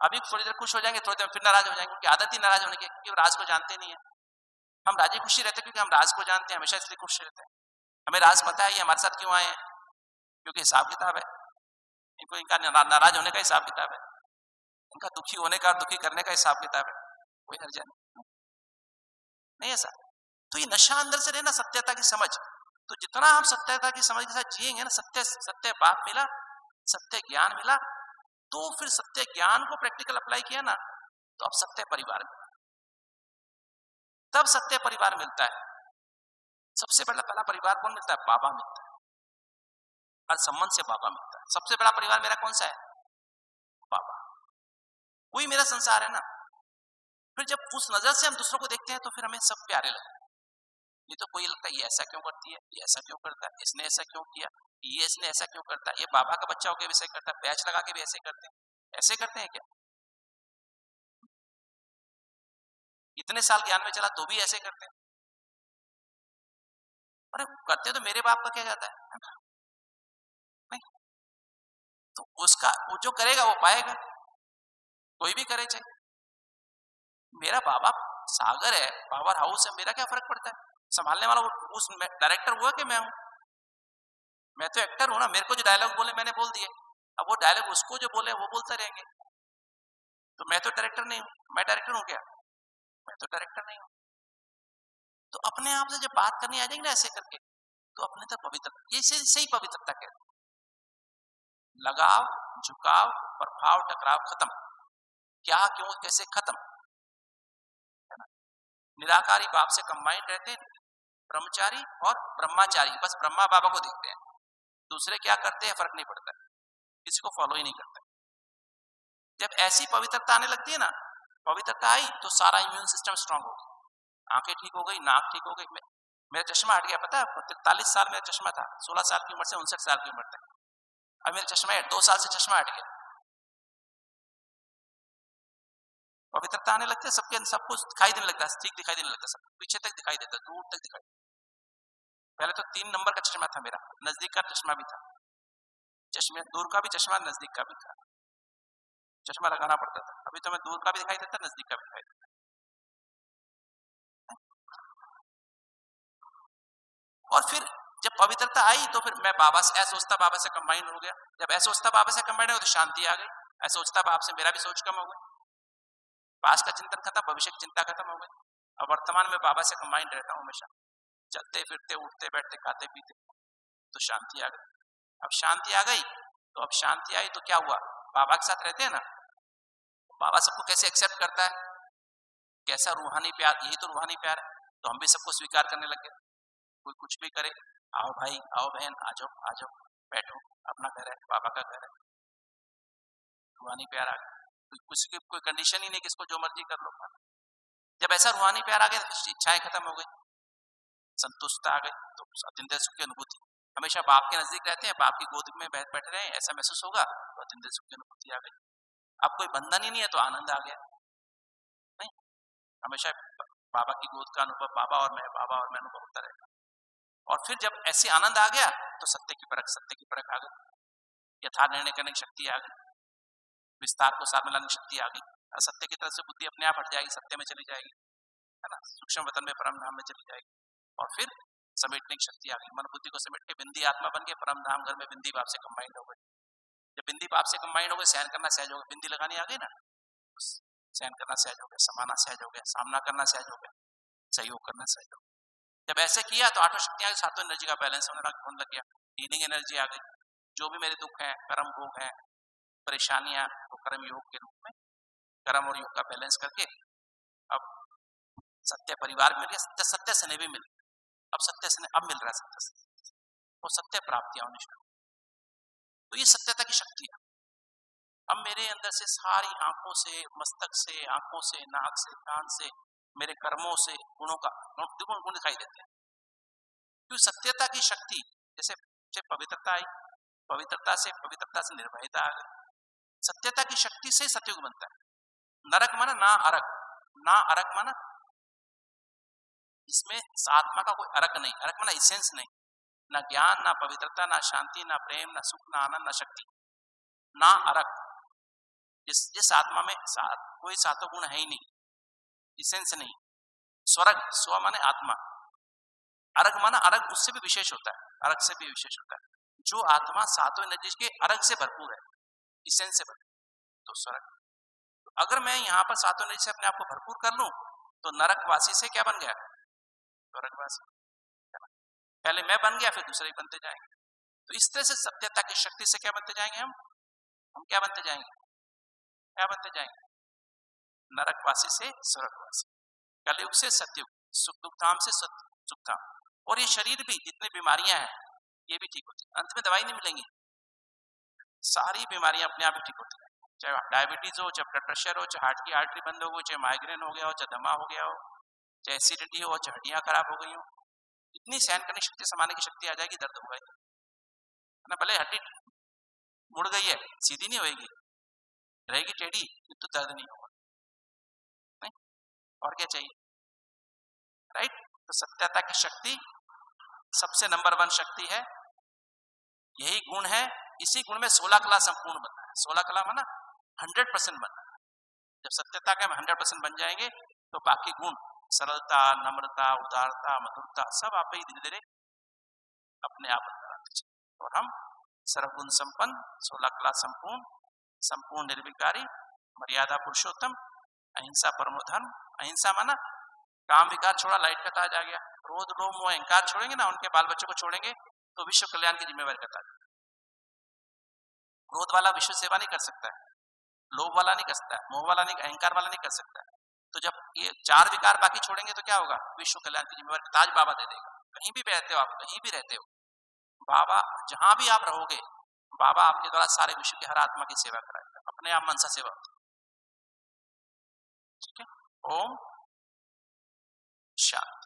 अभी थोड़ी देर खुश हो जाएंगे, थोड़ी देर फिर नाराज हो जाएंगे, क्योंकि आदत ही नाराज होने की, क्योंकि राज को जानते नहीं है। हम राजी खुशी रहते हैं क्योंकि हम राज को जानते हैं, हमेशा इसलिए खुश रहते हैं। हमें राज पता है ये हमारे साथ क्यों आए हैं, क्योंकि हिसाब किताब है इनको, इनका नाराज होने का हिसाब किताब है, इनका दुखी होने का, दुखी करने का हिसाब किताब है, कोई हर्जा नहीं ऐसा। तो ये नशा अंदर से रहना, सत्यता की समझ, तो जितना हम सत्यता की समझ के साथ जिएंगे ना, सत्य सत्य बात मिला, सत्य ज्ञान मिला, तो फिर सत्य ज्ञान को प्रैक्टिकल अप्लाई किया ना, तो अब सत्य परिवार मिला, तब सत्य परिवार मिलता है। सबसे पहला परिवार कौन मिलता है? बाबा मिलता है, हर संबंध से बाबा मिलता है। सबसे बड़ा परिवार मेरा कौन सा है? बाबा, वही मेरा संसार है ना। फिर जब उस नजर से हम दूसरों को देखते हैं तो फिर हमें सब प्यारे लगते हैं। ये तो कोई लगता है ये ऐसा क्यों करती है, ये ऐसा क्यों करता है, इसने ऐसा क्यों किया, ये इसने ऐसा क्यों करता है, ये बाबा का बच्चा होकर भी ऐसे करता है, बैच लगा के भी ऐसे करते हैं। ऐसे करते हैं क्या? इतने साल ज्ञान में चला तो भी ऐसे करते हैं? अरे करते तो मेरे बाप का क्या जाता है ना? नहीं, तो उसका वो जो करेगा वो पाएगा, कोई भी करे चाहे। मेरा बाबा सागर है, पावर हाउस है, मेरा क्या फर्क पड़ता है? संभालने वाला वो, उस डायरेक्टर हुआ कि मैं हूं? मैं तो एक्टर हूं ना, मेरे को जो डायलॉग बोले मैंने बोल दिए, अब वो डायलॉग उसको जो बोले वो बोलते रहेंगे। तो मैं तो डायरेक्टर नहीं हूं, मैं डायरेक्टर हूं क्या? मैं तो डायरेक्टर नहीं हूं। तो अपने आप से जब बात करनी आ जाएगी ना ऐसे करके, तो अपने तक पवित्र, ये सही पवित्रता कहते हैं। लगाव, झुकाव, प्रभाव, टकराव खत्म, क्या क्यों कैसे खत्म, है ना। निराकारी बाप से कंबाइंड रहते हैं, ब्रह्मचारी और ब्रह्माचारी बस ब्रह्मा बाबा को देखते हैं, दूसरे क्या करते हैं फर्क नहीं पड़ता, किसी को फॉलो ही नहीं करते। जब ऐसी पवित्रता आने लगती है ना, पवित्रता आई तो सारा इम्यून सिस्टम स्ट्रांग हो गया, आंखें ठीक हो गई, नाक ठीक हो गई। मेरा चश्मा हट गया, पता है आपको? 43 साल मेरा चश्मा था, 16 साल की उम्र से 59 साल की उम्र तक। अब मेरा चश्मा 2 साल से चश्मा हट गया। पवित्रता आने लगती है, सबके सब कुछ दिखाई देने लगता है, ठीक दिखाई देने लगता है, सब पीछे तक दिखाई देता, दूर तक दिखाई। पहले तो 3 नंबर का चश्मा था मेरा, नजदीक का चश्मा भी था, चश्मे दूर का भी चश्मा, नजदीक का भी था, चश्मा लगाना पड़ता था। अभी तो मैं दूर का भी दिखाई देता, नजदीक का भी दिखाई देता। और फिर जब पवित्रता आई तो फिर मैं बाबा से असोचता बाबा से कंबाइंड हो गया। जब असोचता बाबा से कंबाइंड हो तो शांति आ गई। असोचता बाबा से मेरा भी सोच कम हो गई, पास का चिंतन खत्म, भविष्य की चिंता खत्म हो गई। और वर्तमान में बाबा से कंबाइंड रहता हूँ हमेशा, चलते फिरते, उठते बैठते, खाते पीते, तो शांति आ गई। अब शांति आ गई तो अब शांति आई तो क्या हुआ, बाबा के साथ रहते हैं ना, बाबा सबको कैसे एक्सेप्ट करता है, कैसा रूहानी प्यार, यही तो रूहानी प्यार है। तो हम भी सबको स्वीकार करने लगे, कोई कुछ भी करे, आओ भाई, आओ बहन, आ जाओ, आ जाओ, बैठो, अपना घर है, बाबा का घर है, रूहानी प्यार आ गया। कोई कंडीशन ही नहीं कि इसको जो मर्जी कर लो। जब ऐसा रूहानी प्यार आ गया तो इच्छाएं खत्म हो गई, संतुष्टता आ गई, तो अत्यंत सुख की अनुभूति। हमेशा बाप के नजदीक रहते हैं, बाप की गोद में बैठे रहे, ऐसा महसूस होगा तो अत्यंत सुख की अनुभूति आ गई। अब कोई बंधन ही नहीं है तो आनंद आ गया। नहीं, हमेशा बाबा की गोद का अनुभव, बाबा और मैं अनुभव होता रहेगा। और फिर जब ऐसे आनंद आ गया तो सत्य की परख आ गई, यथार्थ निर्णय करने की शक्ति आ गई, विस्तार को साथ में लाने की शक्ति आ गई। असत्य की तरफ से बुद्धि अपने आप हट जाएगी, सत्य में चली जाएगी, है ना, सूक्ष्म वतन में परम धाम में चली जाएगी। और फिर समेटने की शक्ति आ गई, मन बुद्धि को समेट के बिंदी आत्मा बन के परम धाम घर में बिंदी बाप से कंबाइंड हो गई। जब बिंदी बाप से कंबाइंड हो गई, सहन करना सहज हो गया, बिंदी लगानी आ गई ना, सहन करना सहज हो गया, समाना सहज हो गया, सामना करना सहज हो गया, सहयोग करना सहज हो गया। जब ऐसे किया तो आठों शक्तियां सातों एनर्जी का बैलेंस होने लग गया, हीलिंग एनर्जी आ गई। जो भी मेरे दुख है, कर्म भोग है, परेशानियां, तो कर्म योग के रूप में कर्म और योग का बैलेंस करके अब सत्य परिवार मिल गया, सत्य से भी मिल गया। अब सत्य से अब मिल रहा है सत्य से, वो सत्य प्राप्तियां होनी शुरू। तो ये सत्यता की शक्ति है। अब मेरे अंदर से सारी आंखों से, मस्तक से, आंखों से, नाक से, कान से, मेरे कर्मों से गुणों का गुण दिखाई देते हैं। क्योंकि सत्यता की शक्ति, जैसे पवित्रता आई, पवित्रता से निर्भयता आ गई। सत्यता की शक्ति से सतयुग बनता है। नरक माना ना अरक, ना अरक माना इसमें आत्मा का कोई अरक नहीं, अरक माना इसेंस नहीं, ना ज्ञान, ना पवित्रता, ना शांति, ना प्रेम, ना सुख, ना आनंद, ना शक्ति, ना अरक। जिस आत्मा में कोई सातों गुण है ही नहीं, इसेंस नहीं। स्वर्ग, स्व माने आत्मा, अर्घ माना अर्घ उससे भी विशेष होता है, अर्घ से भी विशेष होता है। जो आत्मा सातों एनर्जी के अर्घ से भरपूर है, इसेंस से भरपूर, तो स्वर्ग। तो अगर मैं यहाँ पर सातों एनर्जी से अपने आप को भरपूर कर लूं तो नरकवासी से क्या बन गया, स्वर्गवासी। पहले मैं बन गया, फिर दूसरे बनते जाएंगे। तो इस तरह से सत्यता की शक्ति से क्या बनते जाएंगे हम क्या बनते जाएंगे, क्या बनते जाएंगे, नरकवासी से स्वर्गवासी, कलयुग से सतयुग, सुख दुख धाम से सुख धाम। और ये शरीर भी, जितनी बीमारियां हैं ये भी ठीक होती है, अंत में दवाई नहीं मिलेंगी, सारी बीमारियां अपने आप ही ठीक होती है। चाहे डायबिटीज हो, चाहे ब्लड प्रेशर हो, चाहे हार्ट की आर्टरी बंद हो गई, चाहे माइग्रेन हो गया हो, चाहे दमा हो गया हो, चाहे एसिडिटी हो, चाहे हड्डियां खराब हो गई हो, इतनी सहन करने की शक्ति, समाने की शक्ति आ जाएगी, दर्द होगा ना, भले हड्डी मुड़ गई है, सीधी नहीं होगी, रहेगी टेढ़ी, तो दर्द नहीं होगा। नहीं, और क्या चाहिए, राइट। तो सत्यता की शक्ति सबसे नंबर 1 शक्ति है, यही गुण है। इसी गुण में 16 कला संपूर्ण बनना है। 16 कला माना 100% बनना है। जब सत्यता के हम 100% बन जाएंगे तो बाकी गुण, सरलता, नम्रता, उदारता, मधुरता, सब आप ही धीरे धीरे अपने आप अंदर आते चले। और हम सर्वगुण संपन्न, 16 कला संपूर्ण, संपूर्ण निर्विकारी, मर्यादा पुरुषोत्तम, अहिंसा परमो धर्म। अहिंसा माना काम विकार छोड़ा, लाइट का ताज आ गया। क्रोध लोभ मोह अहंकार छोड़ेंगे ना, उनके बाल बच्चों को छोड़ेंगे तो विश्व कल्याण की जिम्मेवारी का ताज। क्रोध वाला विश्व सेवा नहीं कर सकता है, लोभ वाला नहीं कर सकता है, मोह वाला नहीं, अहंकार वाला नहीं कर सकता है। तो जब ये 4 विकार बाकी छोड़ेंगे तो क्या होगा, विश्व कल्याण की जिम्मेवारी का ताज बाबा दे देगा। कहीं भी रहते हो आप, कहीं भी रहते हो, बाबा जहां भी आप रहोगे, बाबा आपके द्वारा सारे विश्व की हर आत्मा की सेवा कराएगा, अपने आप मनसा सेवा होती है। ठीक है, ओम शांति।